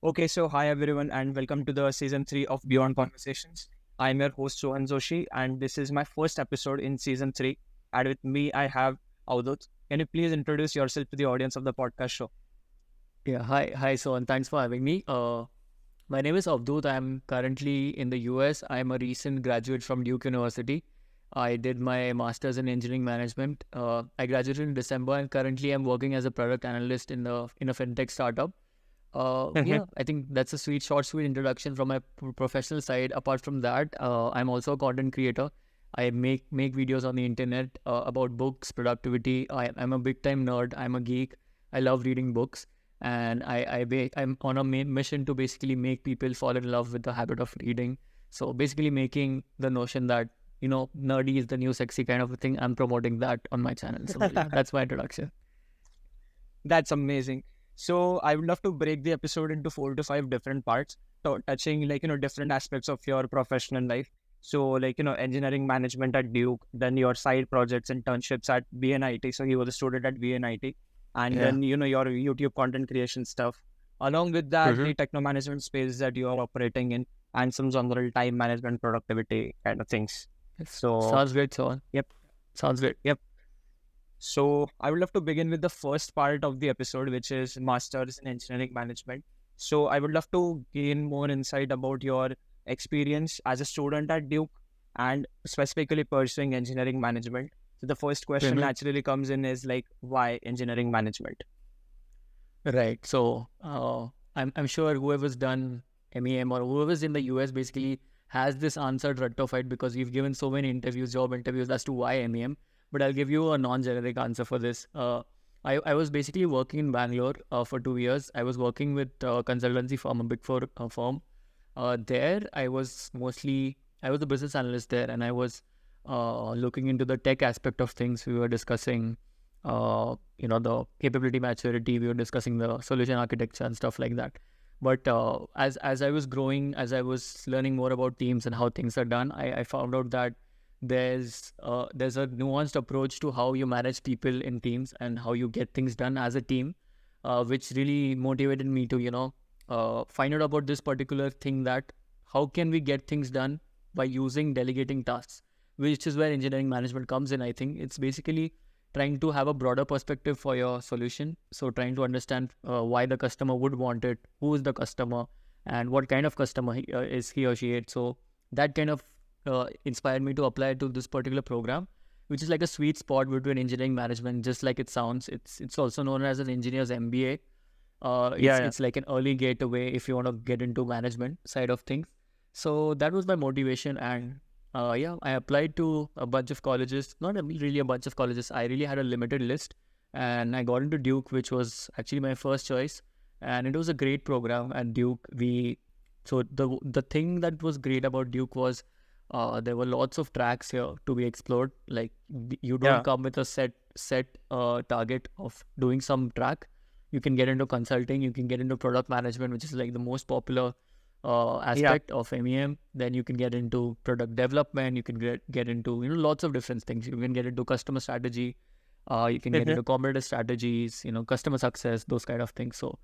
Okay, so hi everyone, and welcome to the season 3 of Beyond Conversations. I'm your host Sohan Joshi, and this is my first episode in season 3. And with me, I have Avdhoot. Can you please introduce yourself to the audience of the podcast show? Yeah, hi, Sohan. Thanks for having me. My name is Avdhoot. I'm currently in the US. I'm a recent graduate from Duke University. I did my master's in engineering management. I graduated in December, and currently I'm working as a product analyst in a fintech startup. Mhm. I think that's a sweet introduction from my professional side. Apart from that, I'm also a content creator. I make videos on the internet about books, productivity. I'm a big time nerd. I'm a geek. I love reading books, and I'm on a main mission to basically make people fall in love with the habit of reading. So basically, making the notion that nerdy is the new sexy kind of a thing. I'm promoting that on my channel. So yeah, that's my introduction. That's amazing. So I would love to break the episode into 4 to 5 different parts, touching different aspects of your professional life. So engineering management at Duke, then your side projects, internships at BNIT. So he was a student at BNIT, and Yeah. then your YouTube content creation stuff. Along with that, Mm-hmm. the techno management space that you are operating in, and some general time management, productivity kind of things. So Sounds great, Sohan. yep, Sounds great. yep. So I would love to begin with the first part of the episode, which is Masters in Engineering Management. So I would love to gain more insight about your experience as a student at Duke and specifically pursuing engineering management. So the first question Mm-hmm. naturally comes in is like, why engineering management? Right. So I'm sure whoever's done MEM or whoever's in the US basically has this answer rectified because you've given so many interviews, job interviews as to why MEM. But I'll give you a non-generic answer for this. I was basically working in Bangalore for 2 years. I was working with a consultancy firm, a big four firm. There, I was a business analyst there, and I was looking into the tech aspect of things. We were discussing the capability maturity. We were discussing the solution architecture and stuff like that. But as I was growing, as I was learning more about teams and how things are done, I found out that there's a nuanced approach to how you manage people in teams and how you get things done as a team, which really motivated me to find out about this particular thing, that how can we get things done by using delegating tasks, which is where engineering management comes in. I think it's basically trying to have a broader perspective for your solution. So trying to understand why the customer would want it, who is the customer, and what kind of customer is he or she is. So that kind of inspired me to apply to this particular program, which is like a sweet spot between engineering management. Just like it sounds, it's also known as an engineer's MBA. Yeah, It's like an early gateway if you want to get into management side of things. So that was my motivation, and yeah, I applied to a bunch of colleges. Really a bunch of colleges. I really had a limited list, and I got into Duke, which was actually my first choice, and it was a great program at Duke. The thing that was great about Duke was there were lots of tracks here to be explored. Like you don't yeah, come with a set target of doing some track. You can get into consulting, you can get into product management, which is like the most popular yeah. aspect of MEM. Then you can get into product development, you can get into lots of different things. You can get into customer strategy, you can get Mhm. into competitive strategies, customer success, those kind of things. So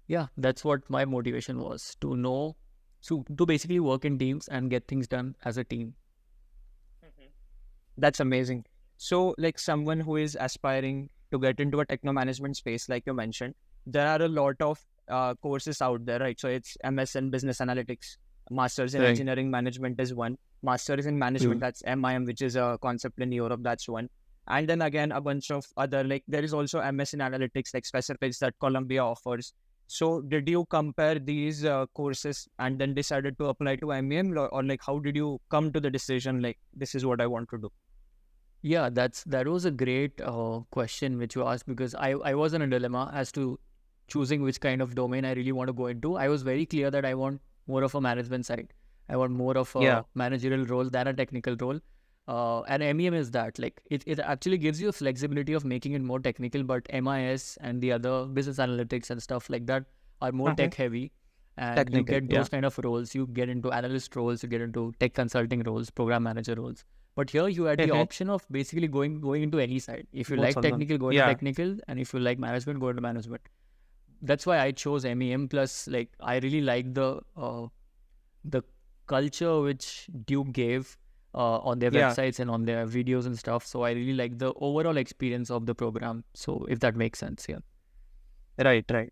yeah, that's what my motivation was, to basically work in teams and get things done as a team. That's amazing. So, like someone who is aspiring to get into a techno management space, like you mentioned, there are a lot of courses out there, right? So it's MS in Business Analytics, Masters in Right. Engineering Management is one, Masters in Management, Mm. that's MIM, which is a concept in Europe, that's one. And then again, a bunch of other, like there is also MS in Analytics, like specifics that Columbia offers. So, did you compare these courses and then decided to apply to MEM, or like how did you come to the decision, like this is what I want to do? Yeah, that was a great question which you asked, because I was in a dilemma as to choosing which kind of domain I really want to go into. I was very clear that I want more of a management side. I want more of Yeah. a managerial role than a technical role. And MEM is that, like, it actually gives you a flexibility of making it more technical, but MIS and the other business analytics and stuff like that are more Mhm. tech heavy. And you Technical, get yeah. those kind of roles. You get into analyst roles, you get into tech consulting roles, program manager roles. But here you had the Mhm. option of basically going into any side. If you Both like of them. technical, go into Yeah. technical, and if you like management, go into management. that's why I chose MEM. Plus, like, I really like the culture which Duke gave on their Yeah, websites and on their videos and stuff. So I really like the overall experience of the program. So if that makes sense, yeah. right, right.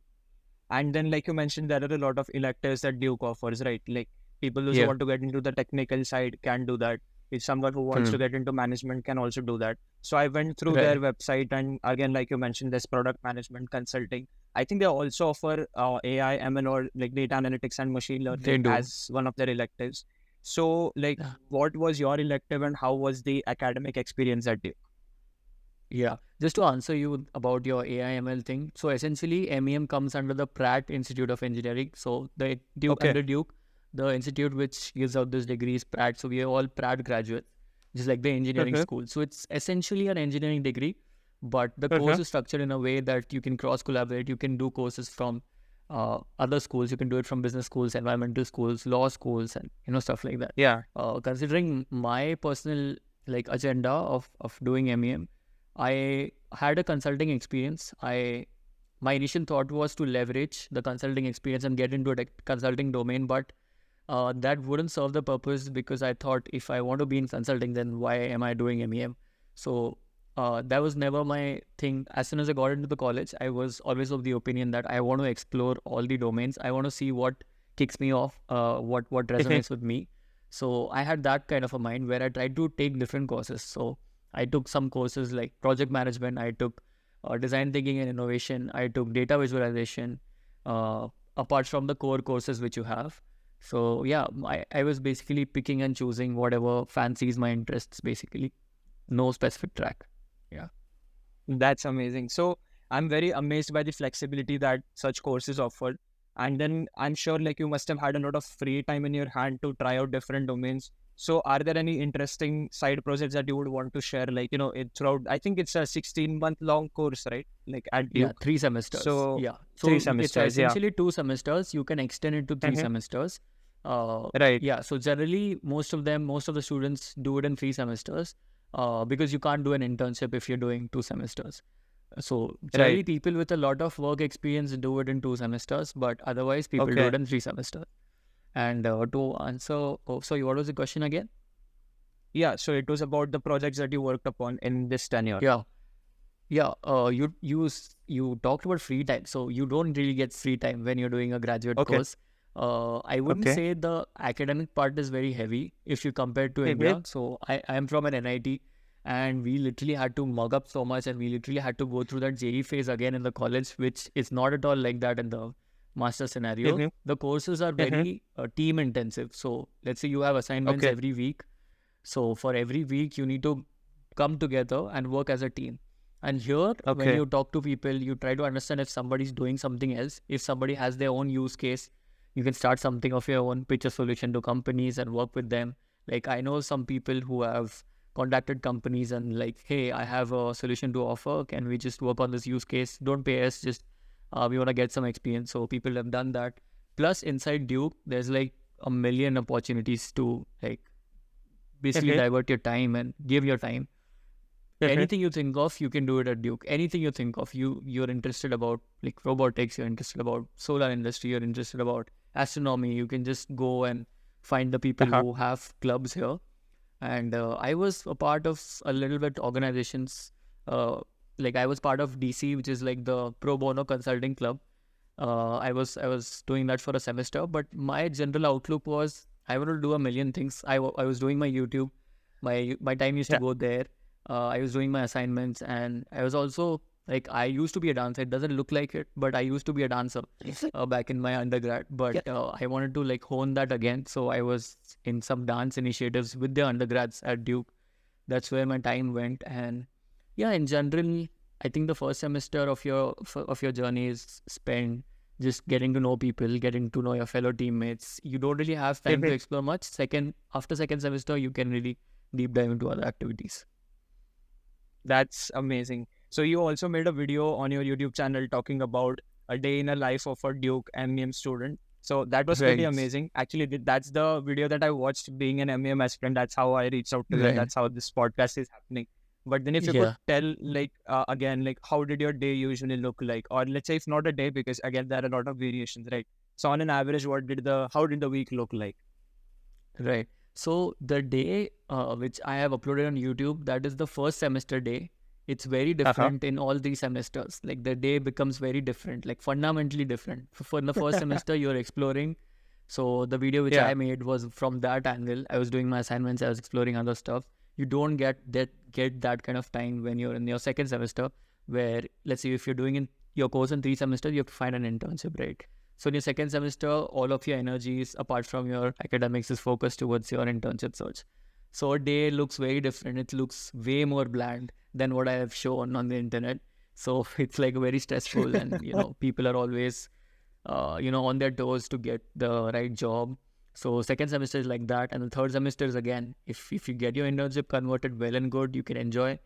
And then, like you mentioned, there are a lot of electives that Duke offers, right? Like people who Yeah. want to get into the technical side can do that. If someone who wants to Hmm. get into management can also do that. So I went through their Right. website, and again, like you mentioned, there's product management consulting. I think they also offer AI, ML, or like data analytics and machine They learning do. as one of their electives. So, like, what was your elective and how was the academic experience at Duke? Yeah, just to answer you about your AI/ML thing. So essentially, MEM comes under the Pratt Institute of Engineering. So the Duke Okay. under Duke, the institute which gives out this degree is Pratt. So we are all Pratt graduates, just like the engineering Uh-huh. school. So it's essentially an engineering degree, but the Uh-huh. course is structured in a way that you can cross collaborate. You can do courses from other schools. You can do it from business schools, environmental schools, law schools, and stuff like that. Yeah. Considering my personal like agenda of doing MEM, I had a consulting experience. My initial thought was to leverage the consulting experience and get into a consulting domain, but that wouldn't serve the purpose because I thought if I want to be in consulting, then why am I doing MEM? So that was never my thing. As soon as I got into the college, I was always of the opinion that I want to explore all the domains. I want to see what kicks me off, what resonates with me. So I had that kind of a mind where I tried to take different courses. So I took some courses like project management. I took design thinking and innovation. I took data visualization, uh, apart from the core courses which you have. So yeah, I was basically picking and choosing whatever fancies my interests basically. No specific track. Yeah. That's amazing. So I'm very amazed by the flexibility that such courses offer. And then I'm sure like you must have had a lot of free time in your hand to try out different domains. So are there any interesting side projects that you would want to share? Like, it throughout, I think it's a 16-month long course, right? Like at Yeah, Duke. 3 semesters. So Yeah. three So it's semesters, yeah. essentially 2 semesters. You can extend it to three Mhm. semesters. Right. Yeah. So generally, most of the students do it in 3 semesters, because you can't do an internship if you're doing 2 semesters. So Right. generally, people with a lot of work experience do it in 2 semesters, but otherwise, people do Okay. it in 3 semesters. And to answer, oh, sorry, what was the question again? Yeah. So it was about the projects that you worked upon in this tenure. Yeah. Yeah, you talked about free time, so you don't really get free time when you're doing a graduate Okay. course. I wouldn't Okay. say the academic part is very heavy if you compare to Mhm. India. So I am from an NIT, and we literally had to mug up so much, and we literally had to go through that JE phase again in the college, which is not at all like that in the master scenario. Mhm. The courses are Mhm. very team intensive. So let's say you have assignments Okay. every week. So for every week, you need to come together and work as a team. And here, when Okay. you talk to people, you try to understand if somebody's doing something else. If somebody has their own use case, you can start something of your own, pitch a solution to companies and work with them. Like I know some people who have contacted companies and like, hey, I have a solution to offer. Can we just work on this use case? Don't pay us, just we want to get some experience. So people have done that. Plus, inside Duke, there's like a million opportunities to like basically Mhm. divert your time and give your time. Mhm. Anything you think of, you can do it at Duke. Anything you think of, you're interested about like robotics, you're interested about solar industry, you're interested about astronomy, you can just go and find the people Uh-huh. who have clubs here. And I was a part of a little bit organizations. Like I was part of DC, which is like the pro bono consulting club. I was doing that for a semester, but my general outlook was I want to do a million things. I was doing my YouTube. My time used to Yeah. go there. I was doing my assignments, and I was also like I used to be a dancer. It doesn't look like it, but I used to be a dancer back in my undergrad. But I wanted to like hone that again, so I was in some dance initiatives with the undergrads at Duke. That's where my time went, and yeah, in general, I think the first semester of your journey is spent just getting to know people, getting to know your fellow teammates. You don't really have time to Mhm. explore much. After second semester, you can really deep dive into other activities. That's amazing. So you also made a video on your YouTube channel talking about a day in a life of a Duke MEM student. So that was pretty Right, amazing. Actually, that's the video that I watched being an MEM aspirant. That's how I reached out to you, and right. that's how this podcast is happening. But then if you could Yeah. tell again, like how did your day usually look like? Or let's say if not a day, because again there are a lot of variations, right? So on an average, how did the week look like? Right. So the day which I have uploaded on YouTube, that is the first semester day. It's very Uh-huh. different in all 3 semesters. Like the day becomes very different, like fundamentally different. For in the first semester, you're exploring. So the video which Yeah. I made was from that angle. I was doing my assignments. I was exploring other stuff. You don't get that kind of time when you're in your second semester, where let's say if you're doing in your course in 3 semesters, you have to find an internship, right? So in your second semester, all of your energies, apart from your academics, is focused towards your internship search. So a day looks very different. It looks way more bland than what I have shown on the internet. So it's like very stressful, and people are always, on their toes to get the right job. So second semester is like that, and the third semester is again, if you get your internship converted, well and good, you can enjoy.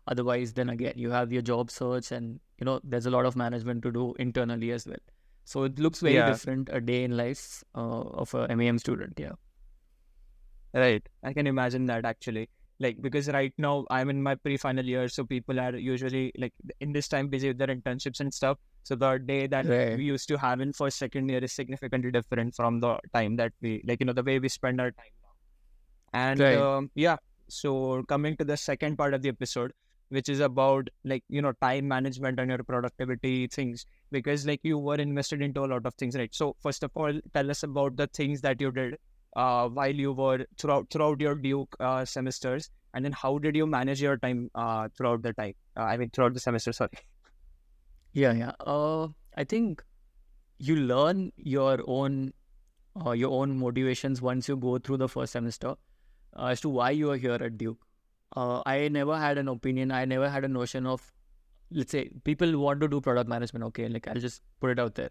Otherwise, then again, you have your job search, and there's a lot of management to do internally as well. So it looks very Yeah. different a day in life of a MEM student. Yeah. Right. I can imagine that actually. Like, because right now I'm in my pre-final year, so people are usually like in this time busy with their internships and stuff. So the day that Right. we used to have in first, second year is significantly different from the time that we the way we spend our time now. And Right. yeah, so coming to the second part of the episode, which is about time management and your productivity things, because like you were invested into a lot of things, right? So first of all, tell us about the things that you did while you were throughout your Duke semesters, and then how did you manage your time throughout the time? Throughout the semester. Sorry. Yeah. Yeah. I think you learn your own motivations once you go through the first semester as to why you are here at Duke. I never had an opinion. I never had a notion of, let's say, people want to do product management. Okay, like I'll just put it out there.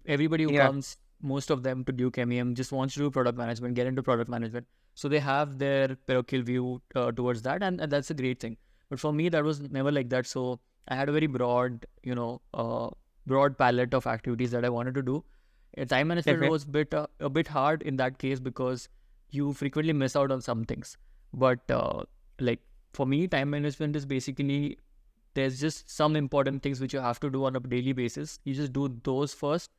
Everybody who Yeah. comes, most of them to Duke MEM just wants to do product management, get into product management. So they have their parochial view towards that, and that's a great thing. But for me, that was never like that. So I had a very broad palette of activities that I wanted to do. Time management Okay. was a bit hard in that case because you frequently miss out on some things. But like for me, time management is basically, there's just some important things which you have to do on a daily basis. You just do those first.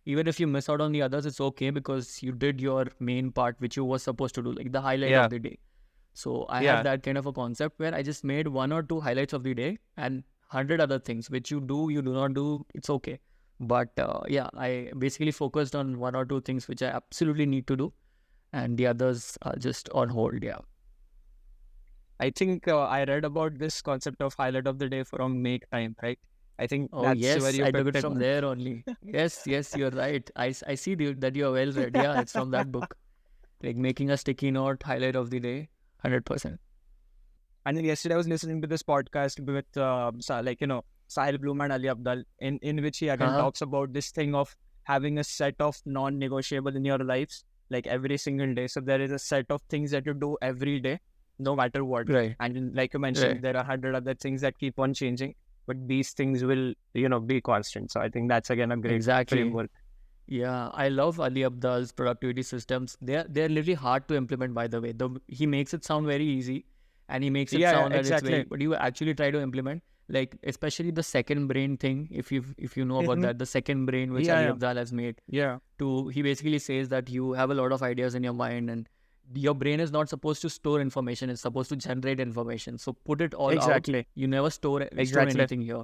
Even if you miss out on the others, it's okay because you did your main part which you were supposed to do, like the highlight Yeah. of the day. So I have Yeah. that kind of a concept where I just made 1 or 2 highlights of the day and 100 other things which you do not do, it's okay. But yeah, I basically focused on 1 or 2 things which I absolutely need to do, and the others are just on hold. Yeah. I think I read about this concept of highlight of the day from Make Time, right? I think Oh that's where yes, you I took picked it it from on. there only. Yes, yes, you're right. I see that you are well read. Yeah, it's from that book. Like making a sticky note, highlight of the day, 100%. And then yesterday I was listening to this podcast with Sahil Bloom and Ali Abdal, in which he again Uh-huh. talks about this thing of having a set of non-negotiable in your lives, like every single day. So there is a set of things that you do every day, no matter what. Right, And then, like you mentioned, right. there are 100 other things that keep on changing, but these things will, be constant. So I think that's again a great Exactly. framework. Yeah, I love Ali Abdal's productivity systems. They're literally hard to implement, by the way. He makes it sound very easy, and he makes it Yeah, yeah, sound that it's very. exactly. But you actually try to implement, like especially the second brain thing. If you know about Hmm. that, the second brain which Yeah, Ali yeah, Abdal has made. yeah, He basically says that you have a lot of ideas in your mind, and your brain is not supposed to store information. It's supposed to generate information. So put it all out. exactly, You never store exactly. anything here,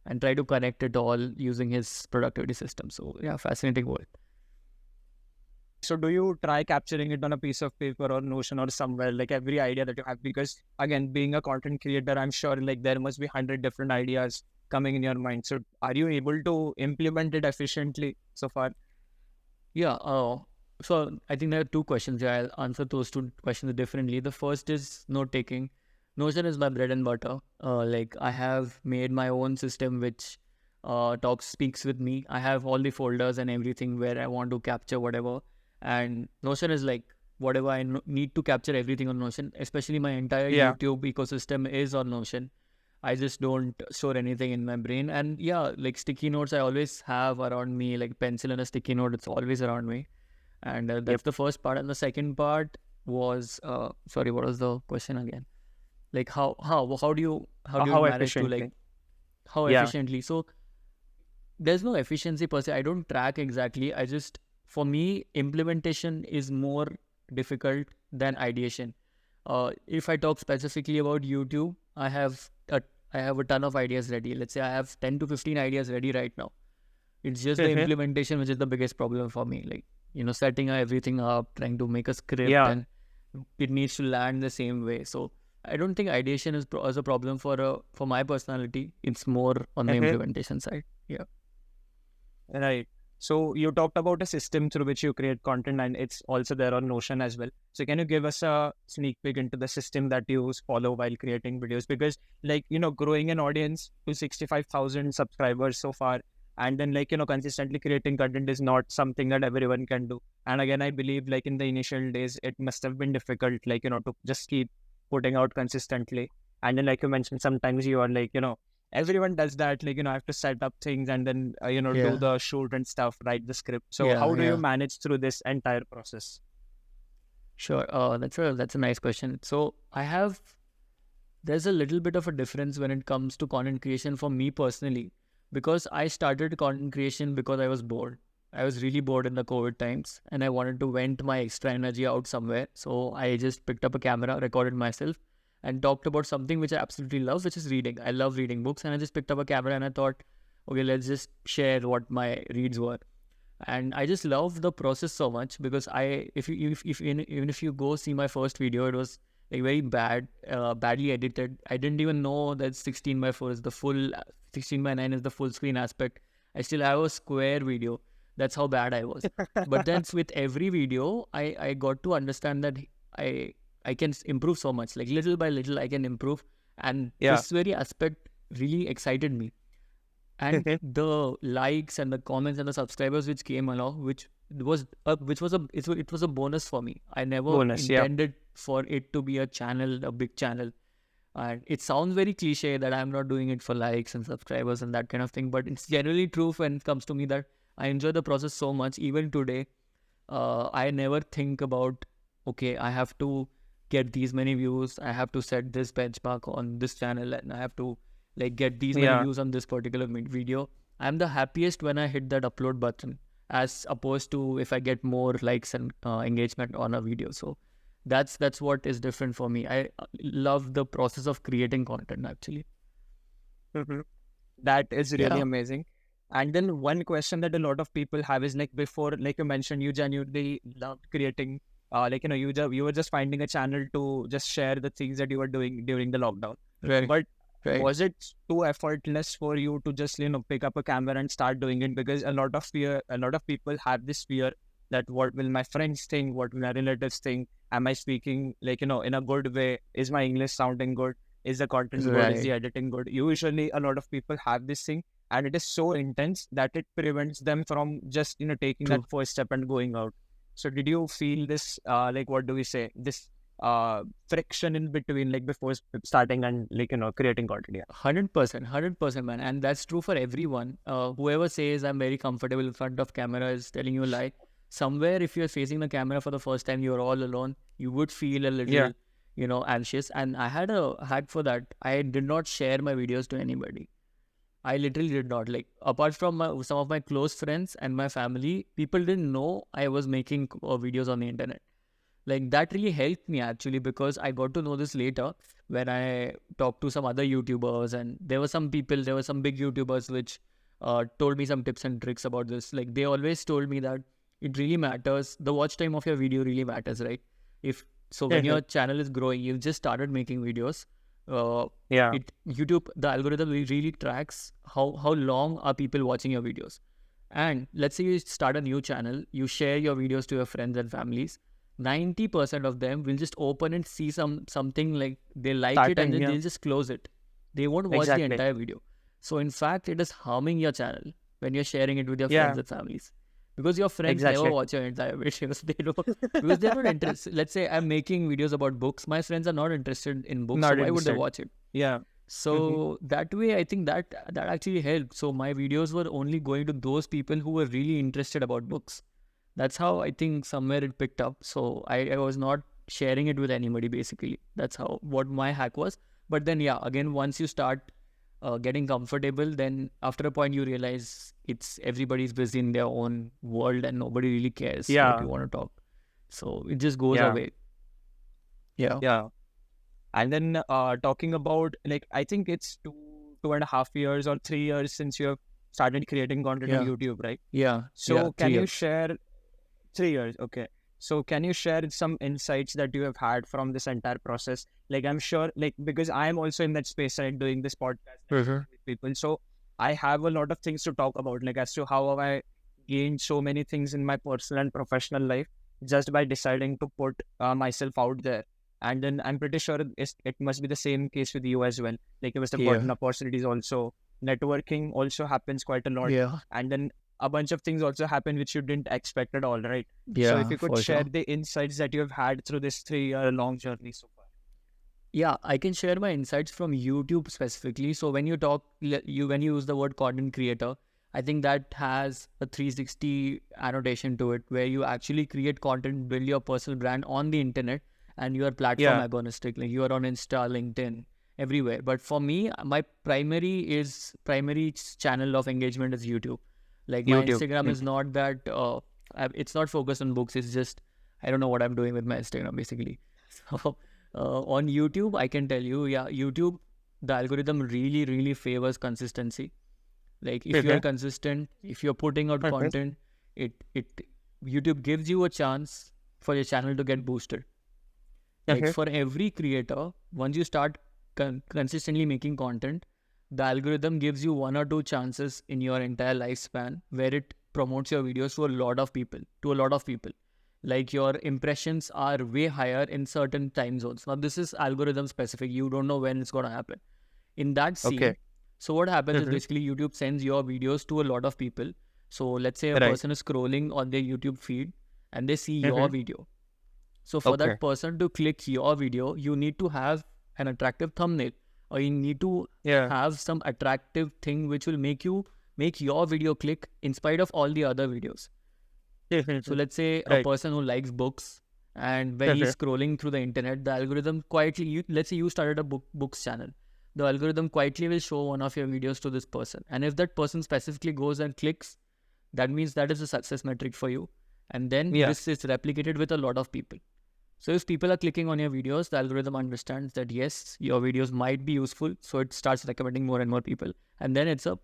and try to connect it all using his productivity system. So yeah, fascinating work. So do you try capturing it on a piece of paper or Notion or somewhere, like every idea that you have? Because again, being a content creator, I'm sure like there must be 100 different ideas coming in your mind. So are you able to implement it efficiently so far? Yeah. So I think there are 2 questions here. I'll answer those 2 questions differently. The first is note taking. Notion is my bread and butter. Like I have made my own system which speaks with me. I have all the folders and everything where I want to capture whatever. And Notion is like whatever need to capture everything on Notion. Especially my entire Yeah. YouTube ecosystem is on Notion. I just don't store anything in my brain. And yeah, like sticky notes, I always have around me, like pencil and a sticky note. It's always around me. And Yep. that's the first part. And the second part was, sorry, what was the question again? Like how do you How manage to like efficiently? how Yeah. efficiently? So there's no efficiency per se. I don't track exactly. I just, for me, implementation is more difficult than ideation. If I talk specifically about YouTube, I have a ton of ideas ready. Let's say I have 10 to 15 ideas ready right now. It's just the Mhm. implementation which is the biggest problem for me. Like, setting everything up, trying to make a script, Yeah. and it needs to land the same way. So I don't think ideation is a problem for my personality. It's more on the Mhm. implementation side. Yeah. Right. So you talked about a system through which you create content, and it's also there on Notion as well. So can you give us a sneak peek into the system that you follow while creating videos? Because growing an audience to 65,000 subscribers so far, and then consistently creating content is not something that everyone can do. And again, I believe in the initial days, it must have been difficult, to just keep putting out consistently. And then like you mentioned, sometimes you are everyone does that, I have to set up things and then do Yeah. the shoot and stuff, write the script. So Yeah. how do you Yeah. manage through this entire process? Sure. That's a nice question. So there's a little bit of a difference when it comes to content creation for me personally, because I started content creation because I was bored. I was really bored in the COVID times and I wanted to vent my extra energy out somewhere. So I just picked up a camera, recorded myself, and talked about something which I absolutely love, which is reading. I love reading books, and I just picked up a camera and I thought, okay, let's just share what my reads were. And I just love the process so much because even if you go see my first video, it was like very badly edited. I didn't even know that 16 by 4 is the full 16 by 9 is the full screen aspect. I still have a square video. That's how bad I was. But then with every video, I got to understand that I I can improve so much. Like little by little, I can improve, and Yeah. this very aspect really excited me. And the likes and the comments and the subscribers which came along, it was a bonus for me. I never Bonus. Yeah. intended for it to be a big channel. And it sounds very cliche that I'm not doing it for likes and subscribers and that kind of thing, but it's generally true when it comes to me that I enjoy the process so much. Even today, I never think about, okay, I have to get these many views, I have to set this benchmark on this channel, and I have to like get these many Yeah. views on this particular video. I'm the happiest when I hit that upload button, as opposed to if I get more likes and engagement on a video. So that's what is different for me. I love the process of creating content actually. Mhm. That is really Yeah. amazing. And then one question that a lot of people have is before, like you mentioned, you genuinely loved creating, you were just finding a channel to just share the things that you were doing during the lockdown. Right. But Right. was it too effortless for you to just, pick up a camera and start doing it? Because a lot of people have this fear that what will my friends think? What will my relatives think? Am I speaking in a good way? Is my English sounding good? Is the content good? Is the Right. editing good? Usually, a lot of people have this thing, and it is so intense that it prevents them from just taking that True. first step and going out. So, did you feel this? What do we say? This friction in between, before starting and creating content? Yeah. 100%, 100%, man. And that's true for everyone. Whoever says I'm very comfortable in front of camera is telling you a lie. Somewhere, if you're facing the camera for the first time, you're all alone, you would feel a Yeah. little, anxious. And I had a hack for that. I did not share my videos to anybody. I literally did not. Like, apart from some of my close friends and my family, people didn't know I was making videos on the internet. Like that really helped me actually, because I got to know this later when I talked to some other YouTubers, and there were some big YouTubers which told me some tips and tricks about this. Like they always told me that it really matters. The watch time of your video really matters, right? If so, when your channel is growing, you've just started making videos. Uh, Yeah. it YouTube, the algorithm really tracks how long are people watching your videos. And let's say you start a new channel, you share your videos to your friends and families. 90% of them will just open and see something, like they like it, and Starting. then Yeah. they'll just close it. They won't watch the Exactly. entire video. So in fact, it is harming your channel when you're sharing it with your friends Yeah. and families, because your friends never Exactly. watch your entire videos. They don't, because they're not interested. Let's say I'm making videos about books. My friends are not interested in books, so Not why would they interested. watch it? Yeah. Hmm. So that way, I think that actually helped. So my videos were only going to those people who were really interested about books. That's how I think somewhere it picked up. So I was not sharing it with anybody. Basically, that's how what my hack was. But then again, once you start getting comfortable, then after a point you realize everybody's busy in their own world and nobody really cares what you want to talk. So it just goes away. Yeah. And then talking about, like, I think it's 2.5 years or 3 years since you have started creating content on YouTube, right? So can you share 3 years? Okay. So can you share some insights that you have had from this entire process? Like, I'm sure, like, because I am also in that space, right, doing this podcast with people. So I have a lot of things to talk about, like, as to how have I gained so many things in my personal and professional life just by deciding to put myself out there. And then I'm pretty sure it must be the same case with you as well. Like, you must have gotten opportunities also. Networking also happens quite a lot. And then a bunch of things also happen which you didn't expect at all, right? So if you could share the insights that you have had through this 3-year-long journey so far. Yeah, I can share my insights from YouTube specifically. So when you use the word content creator, I think that has a 360 annotation to it, where you actually create content, build your personal brand on the internet, and you are platform agnostic. Like, you are on Insta, LinkedIn, everywhere. But for me, my primary channel of engagement is YouTube. Like, my Instagram is not that, it's not focused on books. It's just, I don't know what I'm doing with my Instagram, basically. So on YouTube, I can tell you, YouTube, the algorithm really, really favors consistency. Like, if you're consistent, if you're putting out content, YouTube gives you a chance for your channel to get boosted. Like, for every creator, once you start consistently making content, the algorithm gives you 1 or 2 chances in your entire lifespan where it promotes your videos to a lot of people. Like, your impressions are way higher in certain time zones. Now, this is algorithm specific. You don't know when it's going to happen. In that scene, so what happens is basically YouTube sends your videos to a lot of people. So let's say a person is scrolling on their YouTube feed and they see your video. So for that person to click your video, you need to have an attractive thumbnail, or you need to have some attractive thing which will make your video click in spite of all the other videos. So let's say a person who likes books, and when he's scrolling through the internet, the algorithm quietly, let's say you started a books channel, the algorithm quietly will show one of your videos to this person. And if that person specifically goes and clicks, that means that is a success metric for you. And then this is replicated with a lot of people. So if people are clicking on your videos, the algorithm understands that yes, your videos might be useful. So it starts recommending more and more people. And then it's a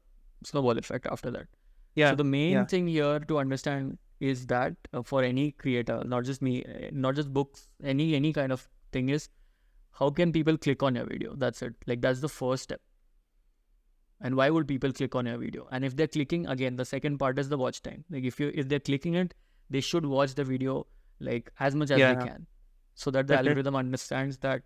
snowball effect after that. So the main thing here to understand is that for any creator, not just me, not just books, any kind of thing, is how can people click on your video? That's it. Like, that's the first step. And why would people click on your video? And if they're clicking, again, the second part is the watch time. Like, if they're clicking it, they should watch the video like as much as they can, so that the algorithm understands that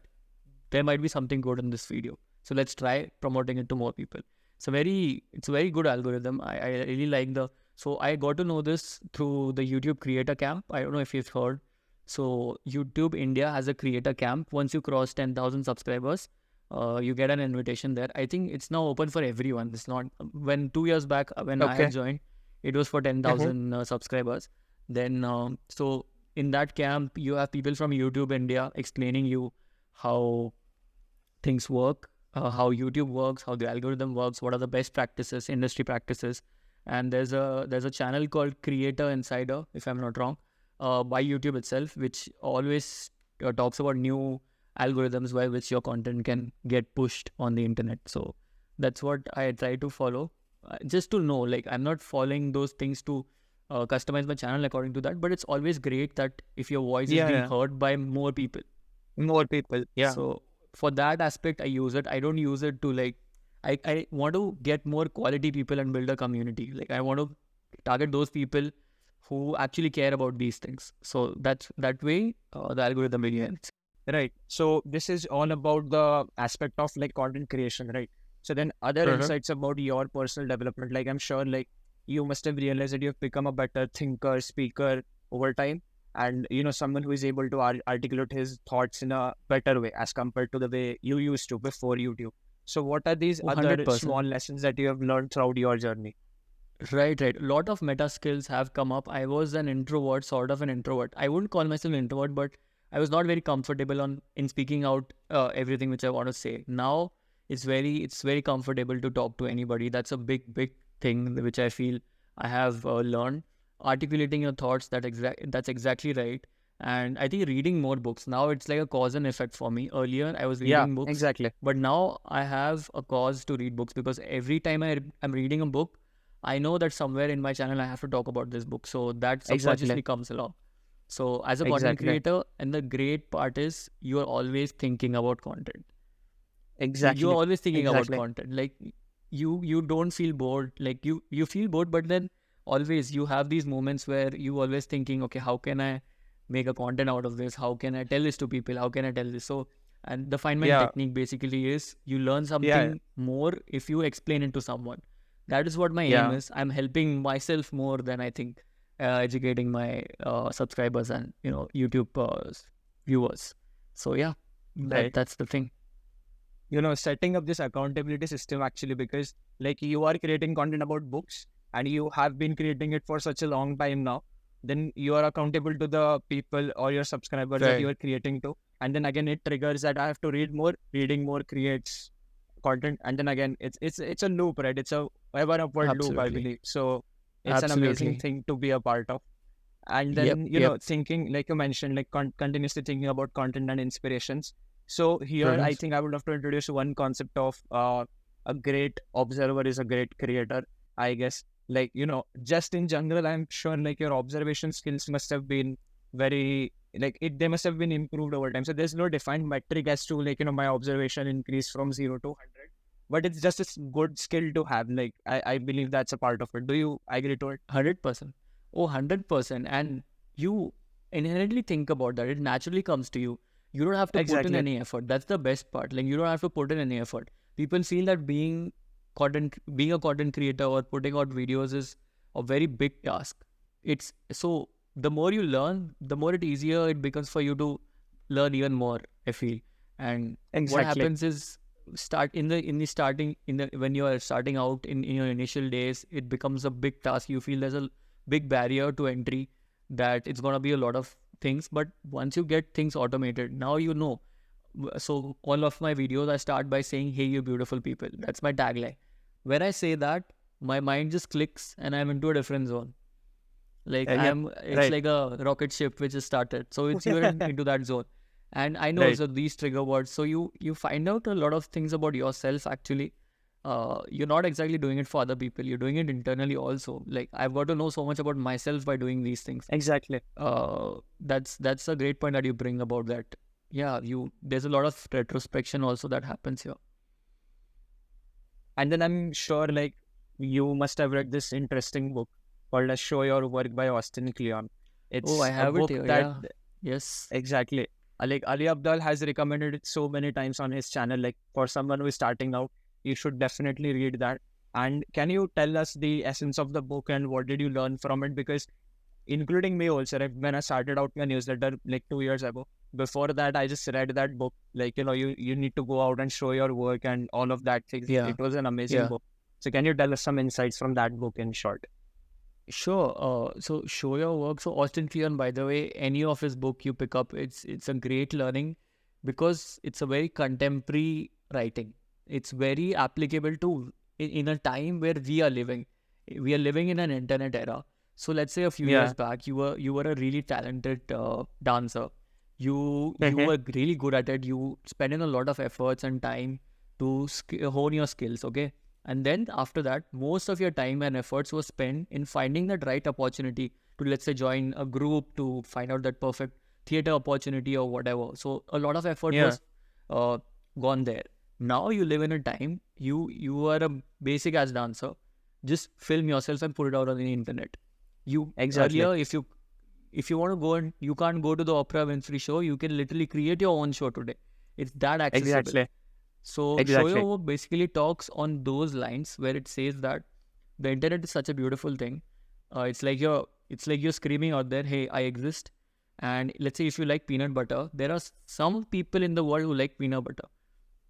there might be something good in this video. So let's try promoting it to more people. It's a very good algorithm. I really like so I got to know this through the YouTube creator camp. I don't know if you've heard. So YouTube India has a creator camp. Once you cross 10,000 subscribers, you get an invitation there. I think it's now open for everyone. It's not, when 2 years back when I had joined, it was for 10,000 subscribers. Then so in that camp, you have people from YouTube India explaining you how things work, how YouTube works, how the algorithm works, what are the best practices, industry practices. And there's a channel called Creator Insider, if I'm not wrong, by YouTube itself, which always talks about new algorithms by which your content can get pushed on the internet. So that's what I try to follow, just to know, like, I'm not following those things to customize my channel according to that, but it's always great that if your voice is being heard by more people. So for that aspect, I use it. I don't use it to, like, I want to get more quality people and build a community. Like, I want to target those people who actually care about these things. So that way, the algorithm really helps. Right. So this is all about the aspect of, like, content creation, right? So then other insights about your personal development, like, I'm sure, like, you must have realized that you've become a better thinker, speaker over time, and, you know, someone who is able to articulate his thoughts in a better way as compared to the way you used to before YouTube. So what are these other 100%. small lessons that you have learned throughout your journey? Right. A lot of meta skills have come up. I was an introvert, sort of an introvert. I wouldn't call myself an introvert, but I was not very comfortable in speaking out everything which I want to say. Now it's very comfortable to talk to anybody. That's a big thing which I feel I have learned. Articulating your thoughts, that's exactly right. And I think reading more books. Now it's like a cause and effect for me. Earlier I was Yeah, reading books, exactly. but now I have a cause to read books, because every time I'm reading a book, I know that somewhere in my channel I have to talk about this book. So that Exactly. subconsciously comes along. So as a content Exactly. creator, and the great part is you are always thinking about content. You're Exactly. always thinking about Exactly. content. Like you don't feel bored. Like you feel bored, but then always you have these moments where you always thinking, okay, how can I make a content out of this? How can I tell this to people? How can I tell this? So, and the Feynman Yeah. technique basically is you learn Yeah. something more if you explain it to someone. That is what my aim Yeah. is. I'm helping myself more than I think educating my subscribers and YouTube viewers. So yeah, Right. that's the thing. Setting up this accountability system actually, because like you are creating content about books and you have been creating it for such a long time now, then you are accountable to the people or your subscribers that you Right. are creating to. And then again, it triggers that I have to read more. Reading more creates content. And then again, it's a loop, right? It's a ever upward loop, I Absolutely. believe. So it's an amazing Absolutely. thing to be a part of. And Yep. then Yep. thinking, like you mentioned, like continuously thinking about content and inspirations. So here I Mhm. think I would love to introduce one concept of a great observer is a great creator, I guess. Like just in general, I'm sure like your observation skills must have been very, like they must have been improved over time. So there's no defined metric as to like my observation increased from 0 to 100, but it's just a good skill to have. Like I believe that's a part of it. Do you agree to it? 100%. Oh, 100%. And you inherently think about that. It naturally comes to you. You don't have to put in Exactly. any effort. That's the best part. Like you don't have to put in any effort. People feel that being a content creator or putting out videos is a very big task. It's so the more you learn, the more it easier it becomes for you to learn even more, I feel. And what Exactly. happens is when you are starting out in your initial days, it becomes a big task. You feel there's a big barrier to entry, that it's going to be a lot of things. But once you get things automated, now so all of my videos I start by saying, hey you beautiful people. That's my tagline. When I say that, my mind just clicks and I'm into a different zone. Like Yep. it's Right. like a rocket ship which is started. So it's you're into that zone. And I know Right. so these trigger words. So you find out a lot of things about yourself actually. You're not exactly doing it for other people. You're doing it internally also. Like I've got to know so much about myself by doing these things. Exactly. That's a great point that you bring about that. Yeah, there's a lot of retrospection also that happens here. And then I'm sure like you must have read this interesting book called as Show Your Work by Austin Kleon. Oh, I It's a have it book here. that Yeah. Yes. exactly like Ali Abdal has recommended it so many times on his channel. Like for someone who is starting out, you should definitely read that. And can you tell us the essence of the book and what did you learn from it? Because including me also, right, when I started out my newsletter like 2 years ago, before that I just read that book. Like you need to go out and show your work and all of that things. Yeah. It was an amazing Yeah. book. So can you tell us some insights from that book in short? Sure. So show your work. So Austin Kleon, by the way, any of his book you pick up, it's a great learning, because it's a very contemporary writing. It's very applicable to in a time where we are living. We are living in an internet era. So let's say a few Yeah. years back, you were a really talented dancer. You Okay. were really good at it. You spent in a lot of efforts and time to hone your skills. Okay, and then after that, most of your time and efforts were spent in finding that right opportunity to, let's say, join a group, to find out that perfect theater opportunity or whatever. So a lot of effort Yeah. was uh, gone there. Now you live in a time, you are a basic as dancer. Just film yourself and put it out on the internet. You Exactly. earlier, if you want to go and you can't go to the Oprah Winfrey show, you can literally create your own show today. It's that accessible. Exactly. So show your Exactly. work basically talks on those lines where it says that the internet is such a beautiful thing. It's like you're screaming out there, hey, I exist. And let's say if you like peanut butter, there are some people in the world who like peanut butter.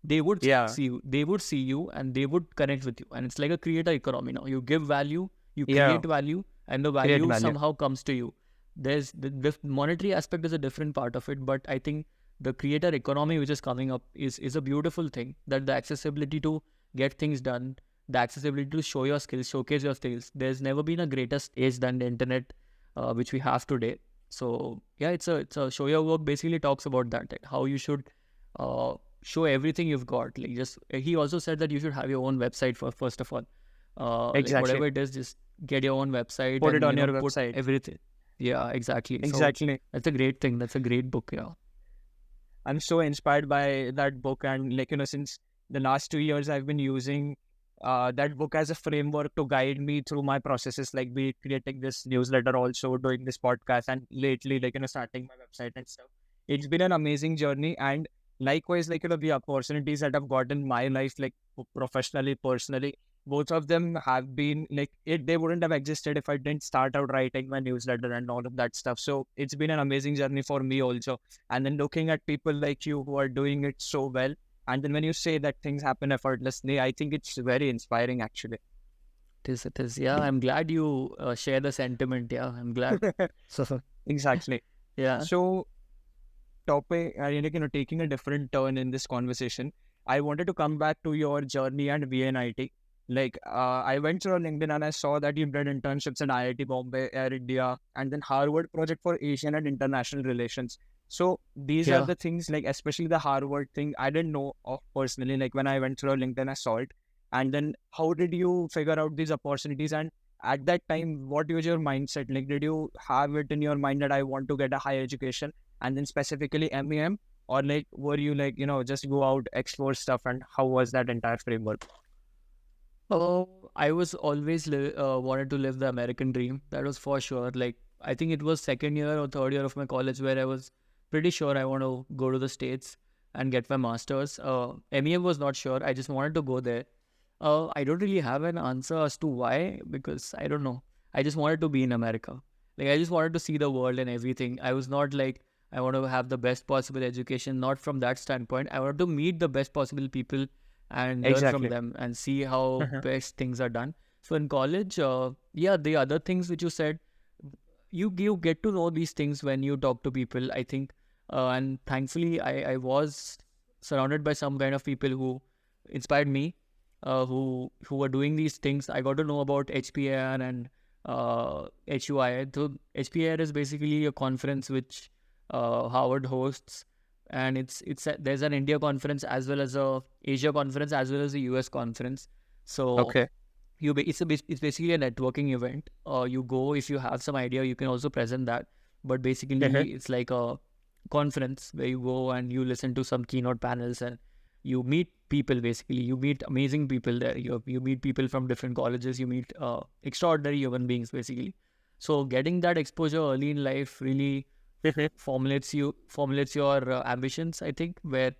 They would Yeah. see you and they would connect with you. And it's like a creator economy now. You give value, you Yeah. create value, and the Create value value. somehow comes to you. there's the monetary aspect is a different part of it, but I think the creator economy which is coming up is a beautiful thing, that the accessibility to get things done, the accessibility to show your skills, showcase your skills. There's never been a greater stage than the internet, which we have today. So yeah, it's a show your work basically talks about that, like how you should show everything you've got. Like just he also said that you should have your own website first of all. Like Exactly. whatever it is, just get your own website Put it and on your put website. everything. Yeah, exactly. So Exactly. that's a great thing. That's a great book. Yeah. I'm so inspired by that book, and since the last 2 years, I've been using that book as a framework to guide me through my processes, like be it creating this newsletter, also doing this podcast, and lately, starting my website and stuff. It's been an amazing journey, and likewise, the opportunities that I've got in my life, like professionally, personally, both of them have been they wouldn't have existed if I didn't start out writing my newsletter and all of that stuff. So it's been an amazing journey for me also. And then looking at people like you who are doing it so well, and then when you say that things happen effortlessly, I think it's very inspiring actually. It is. It is. Yeah. I'm glad you share the sentiment. Yeah. I'm glad. So Exactly. yeah. So topic, taking a different turn in this conversation, I wanted to come back to your journey and VNIT. I went through your LinkedIn and I saw that you did internships at IIT Bombay, Air India, and then Harvard Project for Asian and International Relations. So these are Yeah. the things, especially the Harvard thing, I didn't know of personally. Like when I went through your LinkedIn, I saw it. And then how did you figure out these opportunities? And at that time, what was your mindset? Like, did you have it in your mind that I want to get a higher education and then specifically MEM? Or were you just go out, explore stuff, and how was that entire framework? Oh, I was always wanted to live the American dream. That was for sure. Like I think it was second year or third year of my college where I was pretty sure I want to go to the States and get my master's. MEM was not sure. I just wanted to go there. I don't really have an answer as to why, because I don't know. I just wanted to be in America. Like I just wanted to see the world and everything. I was not like I want to have the best possible education. Not from that standpoint. I wanted to meet the best possible people and learn from Exactly. them and see how Uh-huh. best things are done. So in college, yeah, the other things which you said, you get to know these things when you talk to people. I think, and thankfully, I was surrounded by some kind of people who inspired me, who were doing these things. I got to know about HPAR and HUI. So HPAR is basically a conference which Harvard hosts, and there's an India conference as well as a Asia conference as well as a US conference. So Okay. it's basically a networking event. You go if you have some idea, you can also present that. But Uh-huh. basically, it's like a conference where you go and you listen to some keynote panels and you meet people. Basically, you meet amazing people there. You meet people from different colleges. You meet extraordinary human beings. Basically, so getting that exposure early in life really Uh-huh. formulates your ambitions. I think where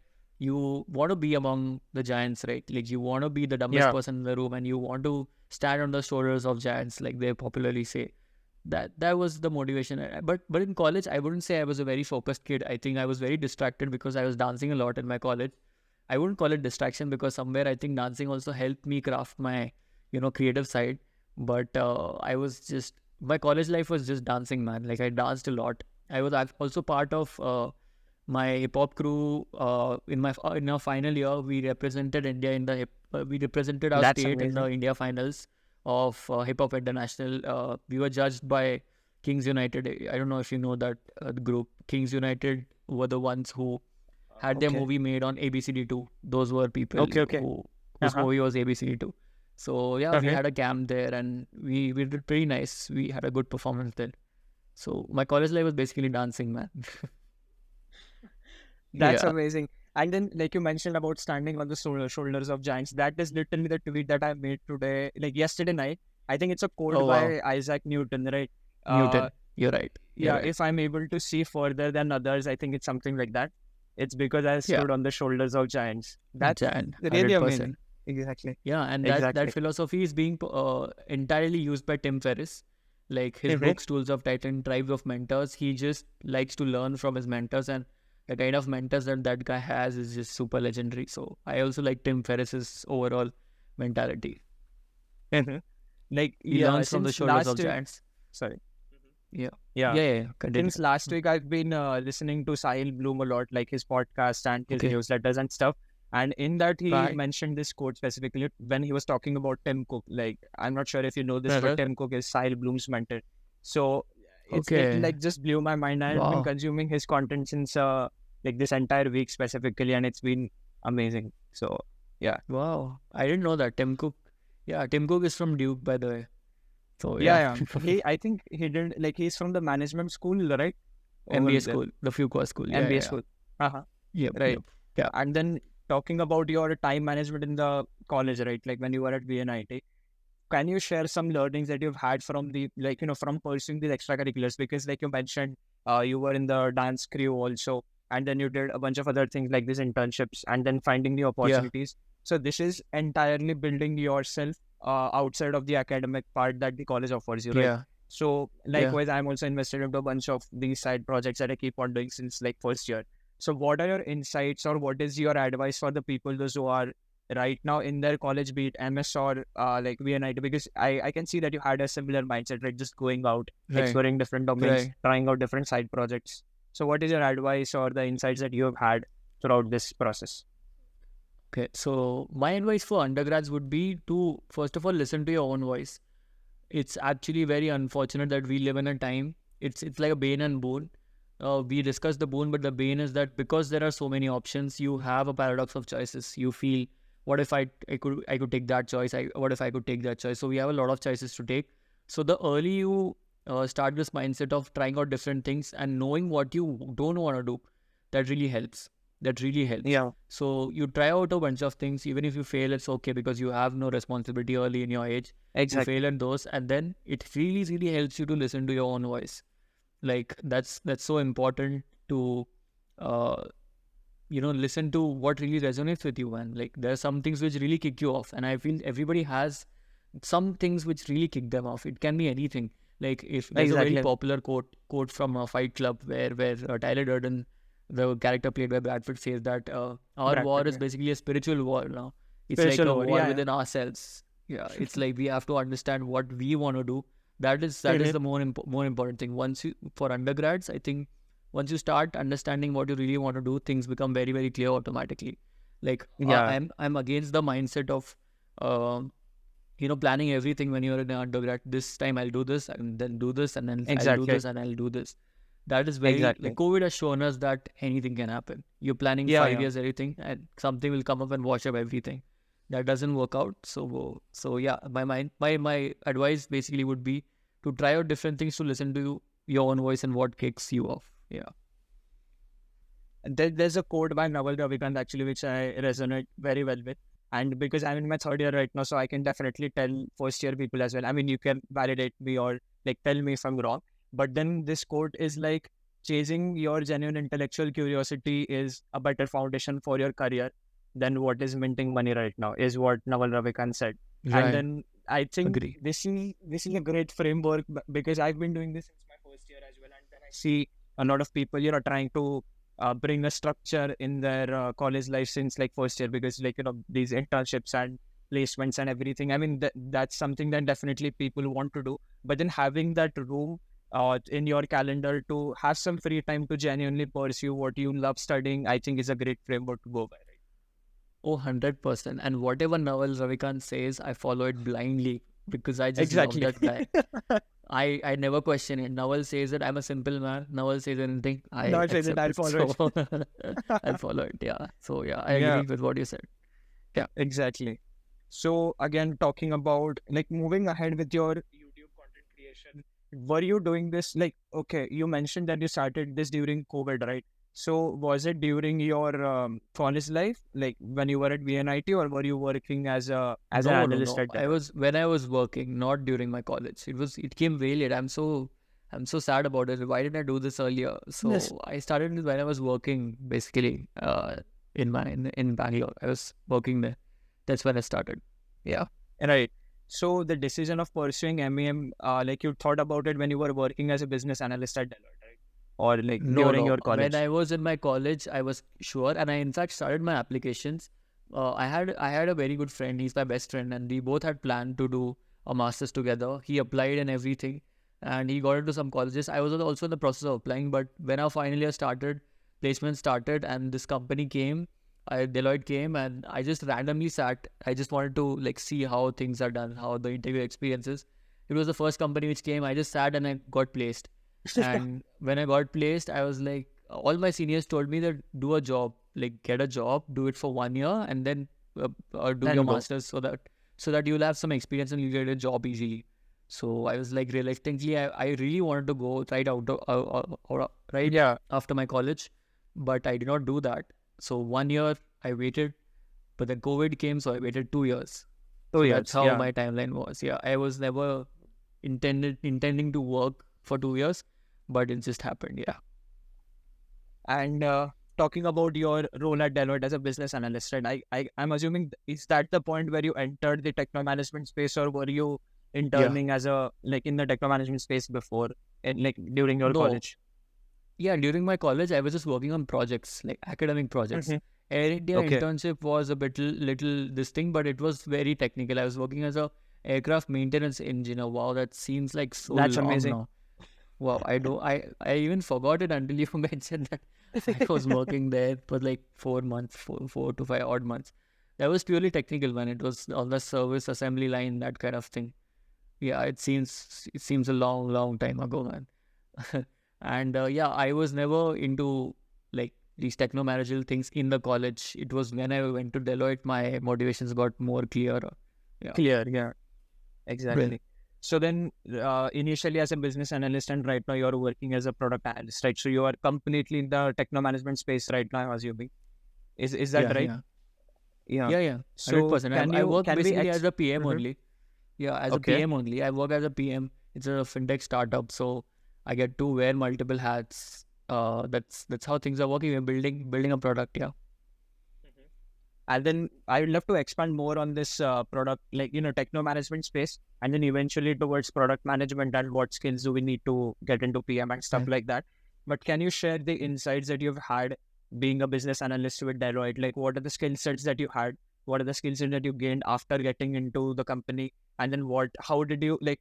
you want to be among the giants, right? Like you want to be the dumbest Yeah. person in the room and you want to stand on the shoulders of giants, like they popularly say. That was the motivation. But in college, I wouldn't say I was a very focused kid. I think I was very distracted because I was dancing a lot in my college. I wouldn't call it distraction because somewhere I think dancing also helped me craft my creative side. But I was just my college life was just dancing, man. Like I danced a lot. I was also part of my hip hop crew. In our final year, we represented India in the we represented our That's state in the amazing. India finals of Hip Hop International. We were judged by Kings United. I don't know if you know that group. Kings United were the ones who had their Okay. movie made on ABCD2. Those were people Okay. Okay. whose Uh-huh. movie was ABCD2. So yeah, we Uh-huh. had a camp there and we did pretty nice. We had a good performance there. So my college life was basically dancing, man. That's Yeah. amazing. And then, like you mentioned about standing on the shoulders of giants, that is literally the tweet that I made today, like yesterday night. I think it's a quote Oh wow. by Isaac Newton, right? Uh, Newton. You're right. You're yeah, right. if I'm able to see further than others, I think it's something like that. It's because I Yeah. stood on the shoulders of giants. That's Jan, really 100%. amazing. Exactly. Yeah, and that Exactly. philosophy is being entirely used by Tim Ferriss. Like his Mhm. books, Tools of Titan, Tribes of Mentors. He just likes to learn from his mentors, and the kind of mentors that guy has is just super legendary. So I also like Tim Ferriss's overall mentality. Mhm. He Yeah, learns from the since shoulders of last, giants. sorry. Yeah. Yeah. Continue. Since last week, I've been listening to Sahil Bloom a lot, like his podcast and his Okay. newsletters and stuff. And in that, he Right. mentioned this quote specifically when he was talking about Tim Cook. Like, I'm not sure if you know this, but Uh-huh. Tim Cook is Sahil Bloom's mentor. So it Okay. like just blew my mind. I've been Wow. consuming his content since like this entire week specifically, and it's been amazing. So yeah, Wow. I didn't know that. Tim Cook. Yeah, Tim Cook is from Duke, by the way. So yeah, yeah. yeah. I think he did like he's from the management school, right? Over MBA there, school, the Fuqua school. MBA Yeah. school. Uh-huh. Yep. Right. Yeah. And then talking about your time management in the college, right? Like when you were at VNIT, can you share some learnings that you've had from the like from pursuing these extracurriculars? Because like you mentioned, you were in the dance crew also, and then you did a bunch of other things like these internships, and then finding new Yeah. opportunities. So this is entirely building yourself outside of the academic part that the college offers you, right? Yeah. So Yeah. likewise, I'm also invested into a bunch of these side projects that I keep on doing since like first year. So what are your insights or what is your advice for the people those who are right now in their college, be it MS or like VNIT? Because I can see that you had a similar mindset, right? Just going out, Right. exploring different domains, Right. trying out different side projects. So what is your advice or the insights that you have had throughout this process? Okay. So my advice for undergrads would be to first of all listen to your own voice. It's actually very unfortunate that we live in a time. It's like a bane and boon. We discussed the boon, but the bane is that because there are so many options, you have a paradox of choices. You feel, what if I could take that choice? What if I could take that choice? So we have a lot of choices to take. So the early you start this mindset of trying out different things and knowing what you don't want to do, that really helps. That really helps. Yeah, So you try out a bunch of things. Even if you fail, it's okay because you have no responsibility early in your age. You exactly. fail at those, and then it really helps you to listen to your own voice. Like that's so important to uh listen to what really resonates with you, man. Like there are some things which really kick you off, and I feel everybody has some things which really kick them off. It can be anything. Like if there's a very Exactly. popular quote from a Fight Club where Tyler Durden, the character played by Brad Pitt, says that our Brad war Pitt, is yeah. basically a spiritual war now. It's like Spiritual a over. war Yeah, yeah. within ourselves. Yeah, it's like we have to understand what we want to do. That is Mhm. the more important thing. Once you, for undergrads, I think once you start understanding what you really want to do, things become very clear automatically. Like Yeah, I'm against the mindset of um planning everything when you're in an undergrad. This time I'll do this and then do this and then I'll do exactly. this and I'll do this. That is very, like, Exactly. COVID has shown us that anything can happen. You're planning Yeah, 5 yeah. years, everything, and something will come up and wash up everything. That doesn't work out. So yeah, my advice basically would be to try out different things, to listen to your own voice and what kicks you off. Yeah. There's a quote by Naval Ravikant actually, which I resonate very well with. And because I'm in my third year right now, so I can definitely tell first year people as well. I mean, you can validate me or like tell me if I'm wrong. But then this quote is like chasing your genuine intellectual curiosity is a better foundation for your career than what is minting money right now, is what Naval Ravikant said. And Right. then I think Agree. this is a great framework because I've been doing this since my first year as well. And then I see a lot of people, trying to bring a structure in their college life since like first year, because like these internships and placements and everything, I mean that's something that definitely people want to do, but then having that room in your calendar to have some free time to genuinely pursue what you love studying, I think is a great framework to go by, right? Oh, 100%. And whatever Naval Ravikant says, I follow it blindly because I just love Exactly. that guy. I never question it. Naval says that I'm a simple man. Naval says anything, I Not saying that accept I'll it. follow it. So I'll follow it. Yeah. So yeah, I Yeah, agree with what you said. Yeah. exactly. So again, talking about like moving ahead with your YouTube content creation, were you doing this like, okay, you mentioned that you started this during COVID, right? So was it during your college life, like when you were at VNIT, or were you working as an No, no, analyst no. at Deloitte? When I was working, not during my college. It came way late. I'm so sad about it. Why didn't I do this earlier? Yes. So I started it when I was working, basically, in Bangalore. I was working there. That's when I started. Yeah. Right. So the decision of pursuing MEM, like you thought about it when you were working as a business analyst at Deloitte, right? Or like No, during no. your When college? I was in my college, I was sure, and I in fact started my applications. I had a very good friend. He's my best friend, and we both had planned to do a master's together. He applied and everything, and he got into some colleges. I was also in the process of applying, but when our final year started, placement started, and this company came, Deloitte came, and I just randomly sat. I just wanted to like see how things are done, how the interview experience is. It was the first company which came. I just sat and I got placed. And when I got placed, I was like, all my seniors told me that do a job, like get a job, do it for 1 year, and then do Then your go. masters so that you'll have some experience and you get a job easily. So I was like, reluctantly, I really wanted to go right Yeah, after my college, but I did not do that. So 1 year I waited, but then COVID came, so I waited 2 years. two So that's years. how Yeah, my timeline was. Yeah, I was never intending to work for 2 years, but it just happened. Yeah. and talking about your role at Deloitte as a business analyst, right? I'm assuming is that the point where you entered the techno management space, or were you Yeah. interning as a like in the techno management space before, and like during your No. college? Yeah, during my college, I was just working on projects, like academic projects. Hmm. Air India Okay, internship was a bit little this thing, but it was very technical. I was working as a aircraft maintenance engineer. Wow, that seems like so that's long amazing. now. Wow, I even forgot it until you mentioned that I was working there for like 4 months, 4 to 5 odd months. That was purely technical, man. It was on the service assembly line, that kind of thing. Yeah, it seems a long time ago, man. And yeah, I was never into like these techno managerial things in the college. It was when I went to Deloitte, my motivations got more clearer. Yeah. Clear, yeah, Well, exactly. So then, initially as a business analyst, and right now you're working as a product analyst, right? So you are completely in the techno management space right now, I'm assuming. Is that yeah, right? yeah, Yeah. yeah. So 100%. can I you work can we basically as a PM Mhm. only. Yeah, as a Okay. PM only. I work as a PM. It's a fintech startup, so I get to wear multiple hats. That's how things are working. We're building a product. Yeah. Mhm. And then I would love to expand more on this product, like techno management space, and then eventually towards product management and what skills do we need to get into PM and stuff Yeah. like that. But can you share the insights that you've had being a business analyst with Deloitte? Like, what are the skill sets that you had? What are the skill sets that you gained after getting into the company? And then how did you like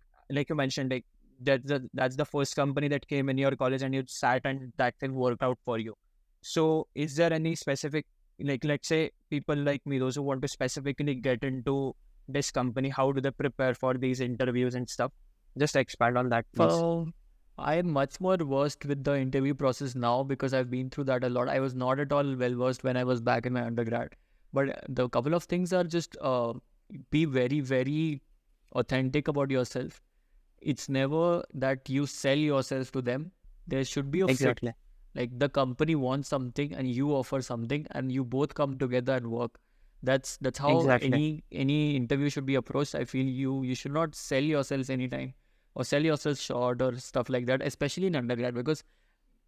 you mentioned, like that's the first company that came in your college and you sat and that thing worked out for you. So, is there any specific, like let's say people like me, those who want to specifically get into this company, how do they prepare for these interviews and stuff? Just expand on that, please. Well, I am much more versed with the interview process now because I've been through that a lot. I was not at all well versed when I was back in my undergrad. But the couple of things are just be very, very authentic about yourself. It's never that you sell yourself to them. There should be a fit. Exactly. Like the company wants something and you offer something and you both come together and work. That's how Exactly. any interview should be approached. I feel you should not sell yourselves anytime or sell yourself short or stuff like that, especially in undergrad, because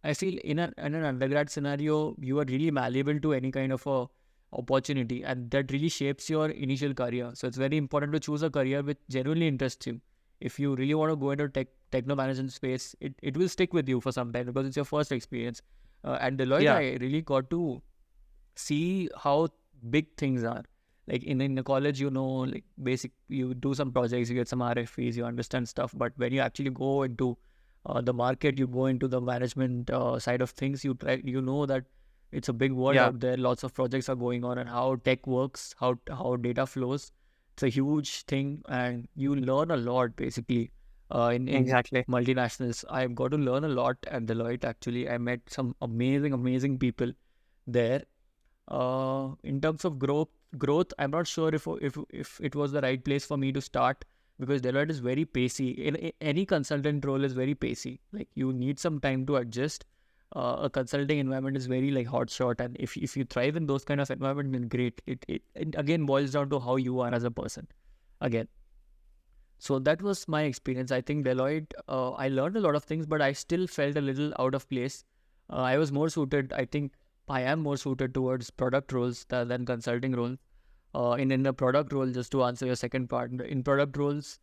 I feel in an undergrad scenario, you are really malleable to any kind of a opportunity, and that really shapes your initial career. So it's very important to choose a career which genuinely interests you. If you really want to go into techno management space, it will stick with you for some time because it's your first experience. At Deloitte, Yeah. I really got to see how big things are. Like in the college, like basic, you do some projects, you get some RFPs, you understand stuff. But when you actually go into the market, you go into the management side of things, you know that it's a big world Yeah. out there. Lots of projects are going on, and how tech works, how data flows. It's a huge thing, and you learn a lot basically. In Exactly. multinationals, I've got to learn a lot at Deloitte. Actually, I met some amazing people there. In terms of growth, I'm not sure if it was the right place for me to start, because Deloitte is very pacey. In any consultant role is very pacey. Like you need some time to adjust. A consulting environment is very like hot shot, and if you thrive in those kind of environment, then great. It again boils down to how you are as a person. Again, so that was my experience. I think Deloitte, I learned a lot of things, but I still felt a little out of place. I was more suited, I think I am more suited towards product roles than consulting roles. In the product role, just to answer your second part, in product roles,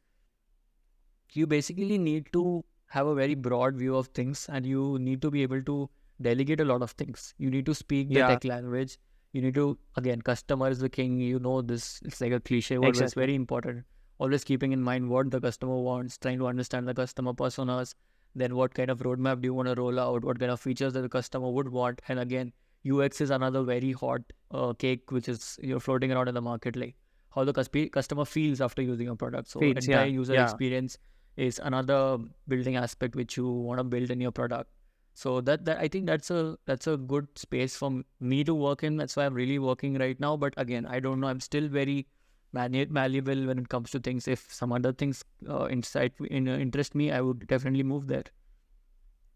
you basically need to have a very broad view of things, and you need to be able to delegate a lot of things. You need to speak the Yeah. tech language. You need to, again, customer is the king. You know this, it's like a cliche word, but it's Exactly. very important. always keeping in mind what the customer wants, trying to understand the customer personas, then what kind of roadmap do you want to roll out, what kind of features that the customer would want. And again, UX is another very hot cake which is floating around in the market, like how the customer feels after using a product. So Feeds, entire yeah, user yeah. experience is another building aspect which you want to build in your product. So that I think that's a good space for me to work in. That's why I'm really working right now. But again, I don't know. I'm still very malleable when it comes to things. If some other things interest me, I would definitely move there.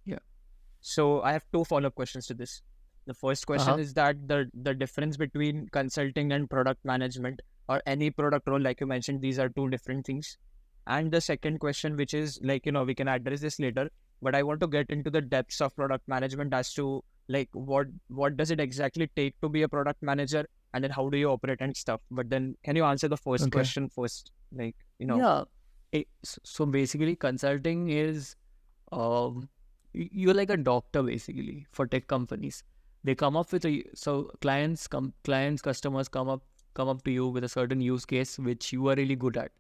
Yeah. So I have two follow-up questions to this. The first question is that the difference between consulting and product management, or any product role, like you mentioned, these are two different things. And the second question, which is like, we can address this later, but I want to get into the depths of product management as to like what does it exactly take to be a product manager, and then how do you operate and stuff. But then can you answer the first Okay. question first? Like, Yeah. So basically, consulting is you're like a doctor basically for tech companies. They come up with customers come up to you with a certain use case which you are really good at.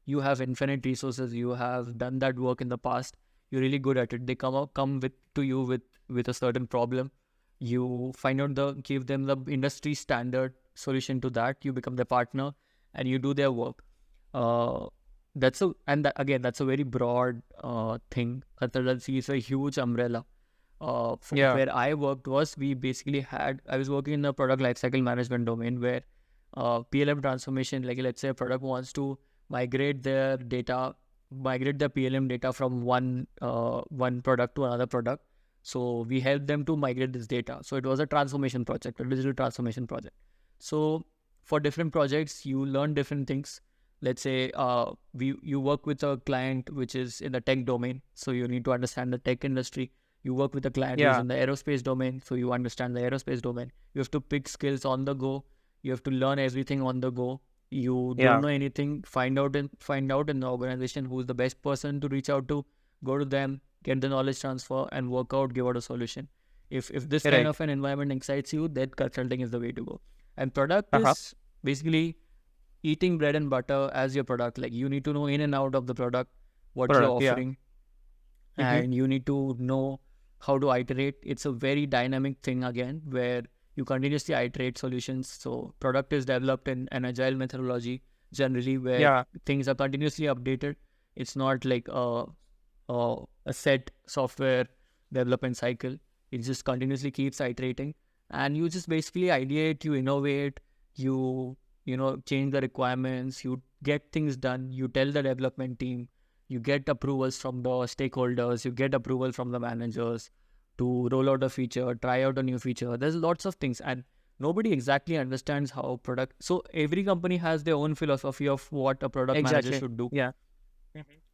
You have infinite resources. You have done that work in the past. You're really good at it. They come to you with a certain problem. You give them the industry standard solution to that. You become their partner, and you do their work. That's a very broad thing. Consultancy is a huge umbrella. Where I worked was I was working in the product lifecycle management domain where PLM transformation, like let's say a product wants to migrate their PLM data from one product to another product. So we help them to migrate this data. So it was a transformation project, a digital transformation project. So for different projects, you learn different things. Let's say you work with a client which is in the tech domain, so you need to understand the tech industry. You work with a client who's in the aerospace domain, so you understand the aerospace domain. You have to pick skills on the go. You have to learn everything on the go. You don't know anything, find out in the organization who's the best person to reach out to, go to them, get the knowledge transfer, and work out, give out a solution. If this kind of an environment excites you, then consulting is the way to go. And product is basically eating bread and butter as your product. Like you need to know in and out of the product, what you're offering, and you need to know how to iterate. It's a very dynamic thing again, where you continuously iterate solutions. So product is developed in an agile methodology generally, where things are continuously updated. It's not like a set software development cycle. It just continuously keeps iterating, and you just basically ideate, you innovate, you change the requirements, you get things done, you tell the development team, you get approvals from the stakeholders, you get approval from the managers to roll out a feature, try out a new feature. There's lots of things, and nobody exactly understands how product. So every company has their own philosophy of what a product manager should do.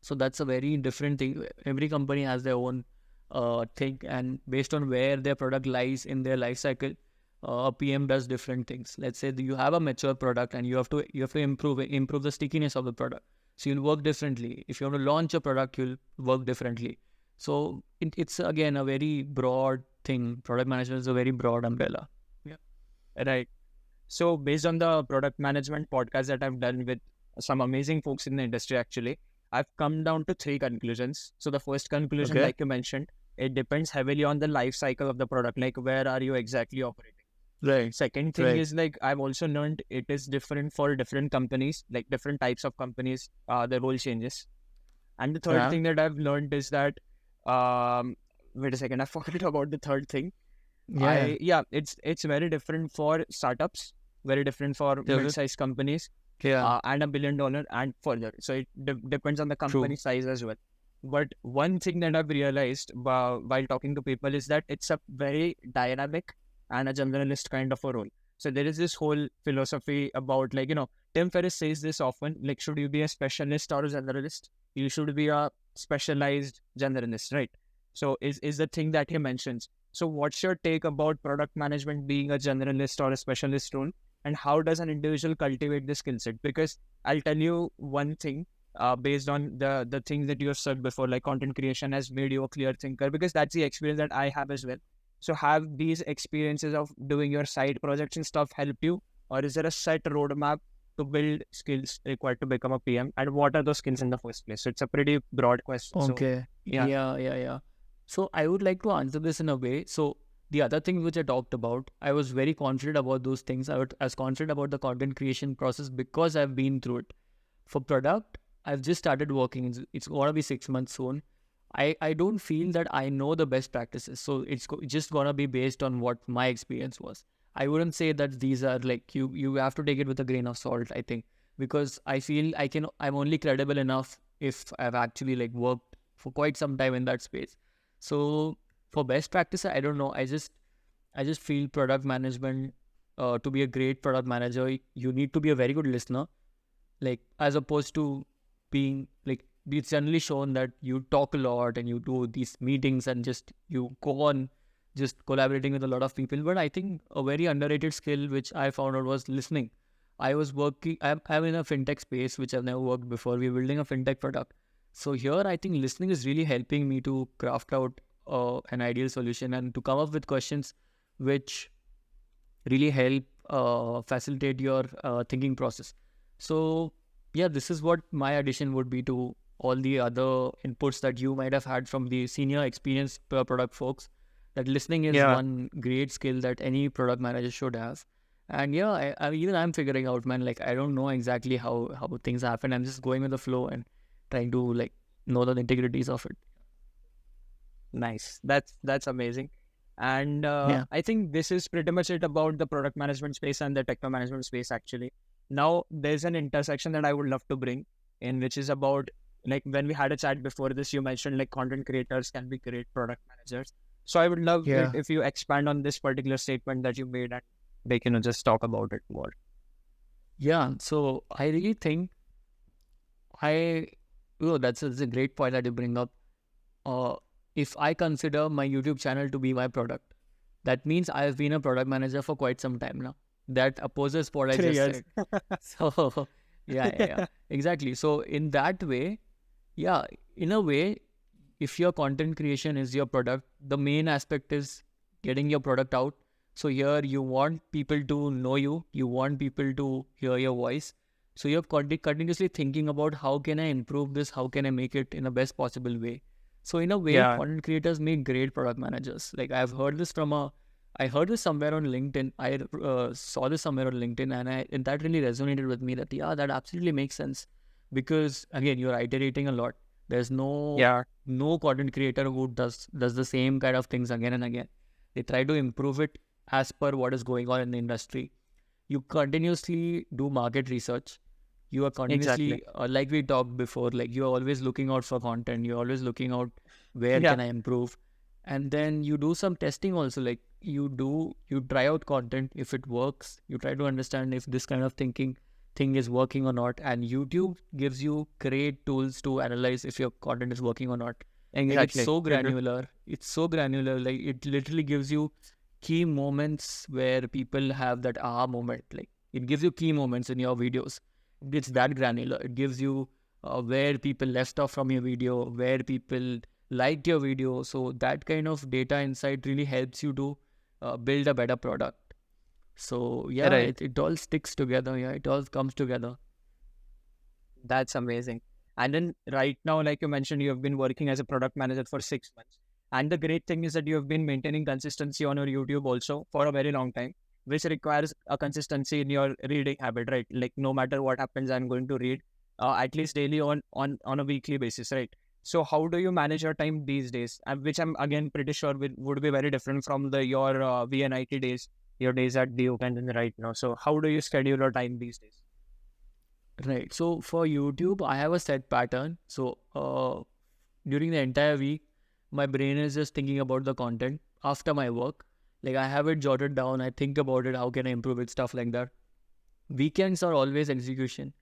So that's a very different thing. Every company has their own thing, and based on where their product lies in their life cycle, a PM does different things. Let's say you have a mature product and you have to improve the stickiness of the product. So you'll work differently. If you want to launch a product, you'll work differently. So it's again a very broad thing. Product management is a very broad umbrella. Yeah. Right. So based on the product management podcast that I've done with some amazing folks in the industry, actually, I've come down to 3 conclusions. So the first conclusion, like you mentioned, it depends heavily on the life cycle of the product. Like where are you exactly operating? Right. Second thing is, like, I've also learned it is different for different companies, like different types of companies, the role changes. And the third thing that I've learned is that, wait a second, I forgot about the third thing. It's very different for startups, very different for mid-sized companies, and $1 billion and further. So it depends on the company size as well. But one thing that I've realized while talking to people is that it's a very dynamic and a generalist kind of a role. So there is this whole philosophy about, like, Tim Ferriss says this often, like, should you be a specialist or a generalist? You should be a specialized generalist, right? So is the thing that he mentions. So what's your take about product management being a generalist or a specialist role? And how does an individual cultivate the skill set? Because I'll tell you one thing, based on the things that you have said before, like content creation has made you a clear thinker, because that's the experience that I have as well. So have these experiences of doing your side projects and stuff helped you? Or is there a set roadmap to build skills required to become a PM, and what are those skills in the first place? So it's a pretty broad question. So Okay. yeah, Yeah. So I would like to answer this in a way. So the other things which I talked about, I was very confident about those things. I was confident about the content creation process because I've been through it. For product, I've just started working. It's gonna be 6 months soon. I don't feel that I know the best practices. So it's just gonna be based on what my experience was. I wouldn't say that these are like you have to take it with a grain of salt, I think, because I feel I'm only credible enough if I've actually like worked for quite some time in that space. So for best practice, I don't know. I just feel product management, to be a great product manager, you need to be a very good listener, like as opposed to being like, it's generally shown that you talk a lot and you do these meetings and just you go on just collaborating with a lot of people. But I think a very underrated skill which I found out was listening. I'm in a fintech space which I've never worked before. We're building a fintech product. So here I think listening is really helping me to craft out an ideal solution and to come up with questions which really help facilitate your thinking process. So yeah, this is what my addition would be to all the other inputs that you might have had from the senior experienced product folks. That listening is yeah, one great skill that any product manager should have. And yeah, I'm figuring out, man. Like I don't know exactly how things happen. I'm just going with the flow and trying to like know the integrities of it. nice. That's amazing. And Yeah. I think this is pretty much it about the product management space and the techno management space actually. Now there's an intersection that I would love to bring in, which is about, like, when we had a chat before this, you mentioned like content creators can be great product managers. So I would love it Yeah. if you expand on this particular statement that you made, and like, just talk about it more. Yeah. So I really think I oh that's a great point that you bring up. uh, if I consider my YouTube channel to be my product, that means I've been a product manager for quite some time now. That opposes what I 3 just years. said. So, yeah, exactly. So, in that way, yeah, in a way, if your content creation is your product, the main aspect is getting your product out. So, here you want people to know you want people to hear your voice. So, you're continuously thinking about how can I improve this, how can I make it in the best possible way. So in a way, Yeah, content creators make great product managers. Like I heard this somewhere on LinkedIn. I saw this somewhere on LinkedIn, and that really resonated with me. That yeah, that absolutely makes sense, because again, you're iterating a lot. There's yeah, no content creator who does the same kind of things again and again. They try to improve it as per what is going on in the industry. You continuously do market research. You are exactly. continuously, like we talked before, like you're always looking out for content. You're always looking out where Yeah, can I improve. And then you do some testing also. Like you try out content. If it works, you try to understand if this kind of thing is working or not. And YouTube gives you great tools to analyze if your content is working or not. Like exactly. it's so granular. Like it literally gives you key moments where people have that aha moment. Like it gives you key moments in your videos. It's that granular. It gives you where people left off from your video, where people liked your video. So that kind of data insight really helps you to build a better product. So yeah, Right. it all sticks together. Yeah, it all comes together. That's amazing. And then right now, like you mentioned, you have been working as a product manager for 6 months. And the great thing is that you have been maintaining consistency on your YouTube also for a very long time, which requires a consistency in your reading habit, right? Like no matter what happens, I'm going to read at least daily on a weekly basis, right? So how do you manage your time these days? Which I'm again pretty sure would be very different from your VNIT days, your days at Duke and then right now. So how do you schedule your time these days? Right. So for YouTube, I have a set pattern. So during the entire week, my brain is just thinking about the content after my work. Like I have it jotted down. I think about it. How can I improve it? Stuff like that. Weekends are always execution.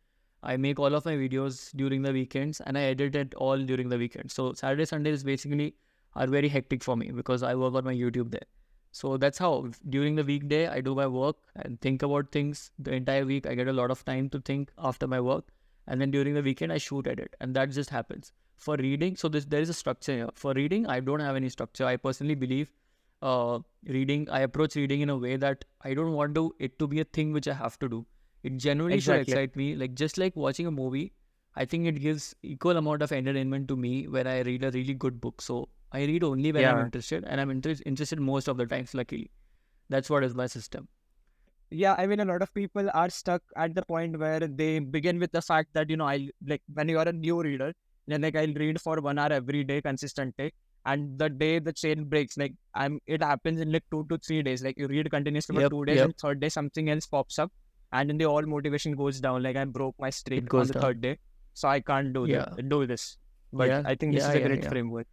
I make all of my videos during the weekends and I edit it all during the weekend. So Saturday, Sundays basically are very hectic for me because I work on my YouTube there. So that's how during the weekday I do my work and think about things. The entire week I get a lot of time to think after my work. And then during the weekend I shoot edit. And that just happens. For reading, so there is a structure here. For reading, I don't have any structure. I personally believe I approach reading in a way that I don't want it to be a thing which I have to do. It genuinely should Exactly. excite me. Like just like watching a movie, I think it gives equal amount of entertainment to me when I read a really good book. So I read only when I'm Yeah. interested, and I'm interested most of the times. Luckily, that's what is my system. Yeah, I mean, a lot of people are stuck at the point where they begin with the fact that, I like when you are a new reader, then like I'll read for 1 hour every day consistently. And the day the chain breaks, like it happens in like 2 to 3 days. Like you read continuously for Yep, 2 days, yep. and third day something else pops up, and then the all motivation goes down. Like I broke my streak It on goes the down. third day, so I can't Yeah, do this. But yeah, I think this yeah, is a yeah, great yeah. framework.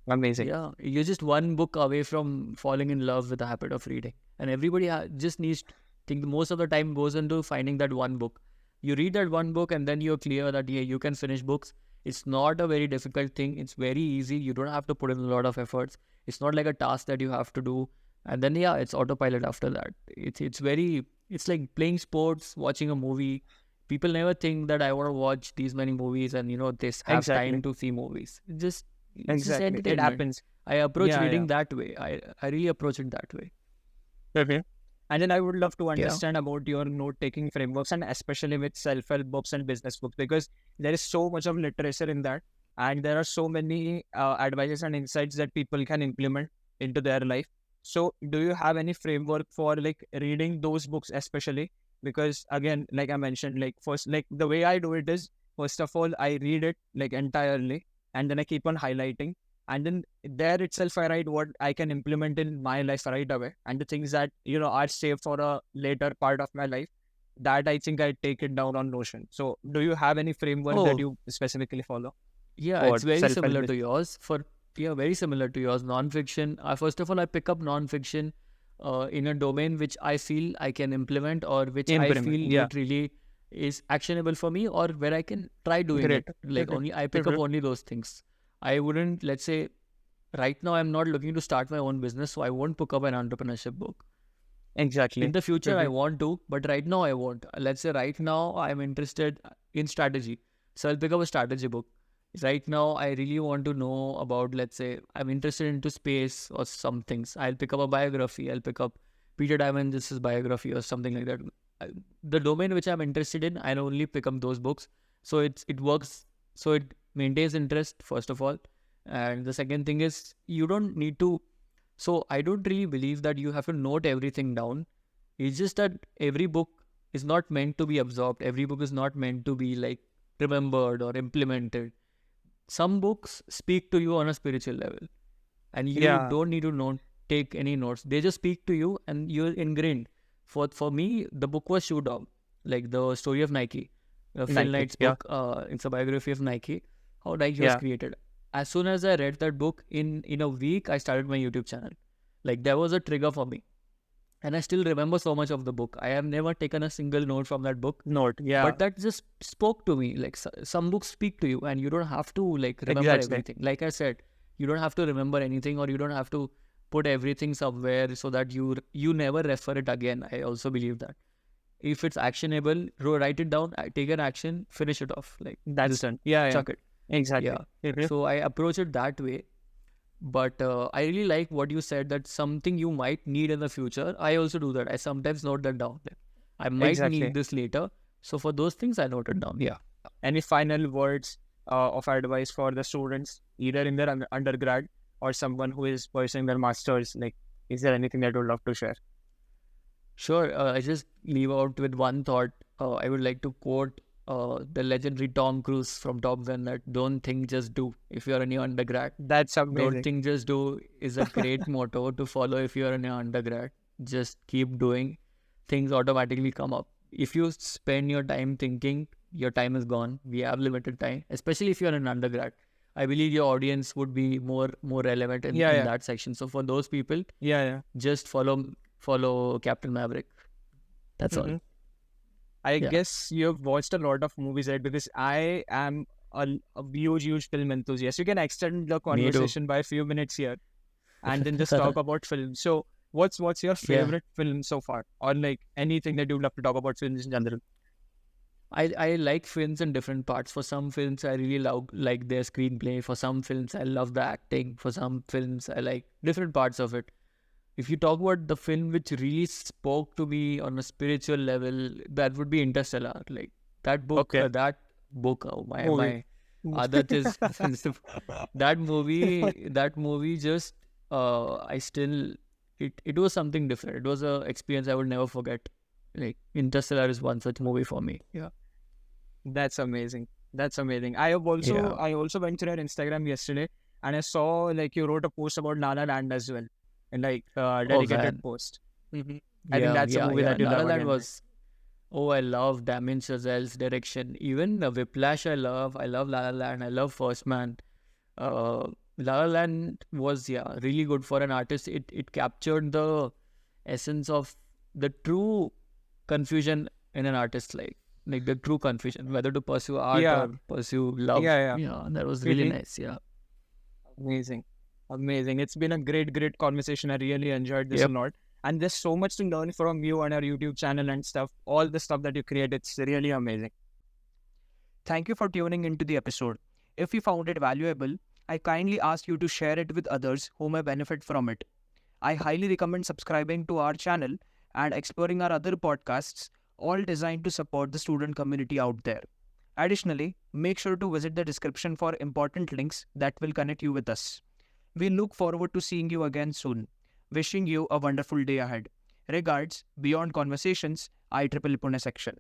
Amazing. Yeah, you're just one book away from falling in love with the habit of reading. And everybody just needs to think most of the time goes into finding that one book. You read that one book and then you're clear that, yeah, you can finish books. It's not a very difficult thing. It's very easy. You don't have to put in a lot of efforts. It's not like a task that you have to do. And then, yeah, it's autopilot after that. It's like playing sports, watching a movie. People never think that I want to watch these many movies and, they have time Exactly. to see movies. It's just Exactly. It entertainment. happens. I approach Yeah, reading yeah. that way. I really approach it that way. Okay. And then I would love to Yeah. understand about your note-taking frameworks, and especially with self-help books and business books, because there is so much of literature in that, and there are so many advices and insights that people can implement into their life. So, do you have any framework for like reading those books, especially? Because again, like I mentioned, like first, like the way I do it is, first of all, I read it like entirely, and then I keep on highlighting, and then there itself I write what I can implement in my life right away, and the things that are saved for a later part of my life, that I think I take it down on Notion. So do you have any framework that Oh, you specifically follow yeah. for It's very self-help? similar to yours. Very similar to yours. Non-fiction. First of all, I pick up non-fiction in a domain which I feel I can implement, or which I Implement, feel yeah. it really is actionable for me, or where I can try doing Great. it. Like Mhm. only I pick up Mhm. only those things. I wouldn't, let's say, right now I'm not looking to start my own business, so I won't pick up an entrepreneurship book. In Exactly. the future, I Mhm. want to, but right now I won't. Let's say right now I'm interested in strategy, so I'll pick up a strategy book. Right now, I really want to know about, let's say, I'm interested into space or some things. I'll pick up a biography. I'll pick up Peter Diamandis' biography or something like that. The domain which I'm interested in, I only pick up those books. So it works. So it maintains interest first of all, and the second thing is you don't need to. So I don't really believe that you have to note everything down. It's just that every book is not meant to be absorbed. Every book is not meant to be like remembered or implemented. Some books speak to you on a spiritual level, and you Yeah. don't need to take any notes. They just speak to you, and you're ingrained. For me, the book was Shoe Dog, like the story of Nike, Phil Nike. Knight's Yeah. book. It's a biography of Nike, how Nike was Yeah. created. As soon as I read that book, in a week, I started my YouTube channel. Like that was a trigger for me, and I still remember so much of the book. I have never taken a single note from that book, Note. Yeah. but that just spoke to me. Like some books speak to you, and you don't have to like remember Exactly. everything. Like I said, you don't have to remember anything, or you don't have to put everything somewhere so that you never refer it again. I also believe that if it's actionable, write it down, take an action, finish it off. Like That's just done. Yeah. Yeah. chuck it. Exactly. Yeah. Mhm. So I approach it that way. But I really like what you said, that something you might need in the future. I also do that. I sometimes note that down. Like, I might need Exactly. this later. So for those things, I note it down. Yeah. Any final words of advice for the students, either in their undergrad or someone who is pursuing their masters? Like, is there anything that you would love to share? Sure. I just leave out with one thought. I would like to quote the legendary Tom Cruise from Top Gun, that don't think, just do. If you're in your undergrad, That's don't amazing. think, just do is a great motto to follow if you're in your undergrad. Just keep doing. Things automatically come up. If you spend your time thinking, your time is gone. We have limited time, especially if you're an undergrad. I believe your audience would be more relevant Yeah, in yeah, that section. So for those people, yeah, yeah. just follow Captain Maverick. That's all. Hmm. I Yeah. guess you've watched a lot of movies, right? Because I am a huge film enthusiast. You can extend the Me too. conversation by a few minutes here, and then just talk about films. So, what's your Yeah. favorite film so far, or like anything that you'd love to talk about films in general? I like films in different parts. For some films, I really love like their screenplay. For some films, I love the acting. For some films, I like different parts of it. if you talk about the film which really spoke to me on a spiritual level, that would be Interstellar. Like that book, Okay. my Adat is that movie just I still it was something different. It was a experience I would never forget. Like Interstellar is one such movie for me. Yeah. That's amazing. That's amazing. I also went to your Instagram yesterday and I saw like you wrote a post about La La Land as well, and like dedicated man. post. I think that's a movie that you La La love Land again. Right? was. Oh, I love Damien Chazelle's direction. Even Whiplash, I love. I love La La Land. I love First Man. La La Land was really good for an artist. It captured the essence of the true confusion in an artist's life, like the true confusion, whether to pursue art Yeah, or pursue love. yeah, Yeah, that was really yeah. nice. Yeah. Amazing. Amazing. It's been a great conversation. I really enjoyed this a Yep. lot. And there's so much to learn from you and our YouTube channel and stuff. All the stuff that you create, it's really amazing. Thank you for tuning into the episode. If you found it valuable, I kindly ask you to share it with others who may benefit from it. I highly recommend subscribing to our channel and exploring our other podcasts, all designed to support the student community out there. Additionally, make sure to visit the description for important links that will connect you with us. We look forward to seeing you again soon. Wishing you a wonderful day ahead. Regards, Beyond Conversations, IEEE Pune section.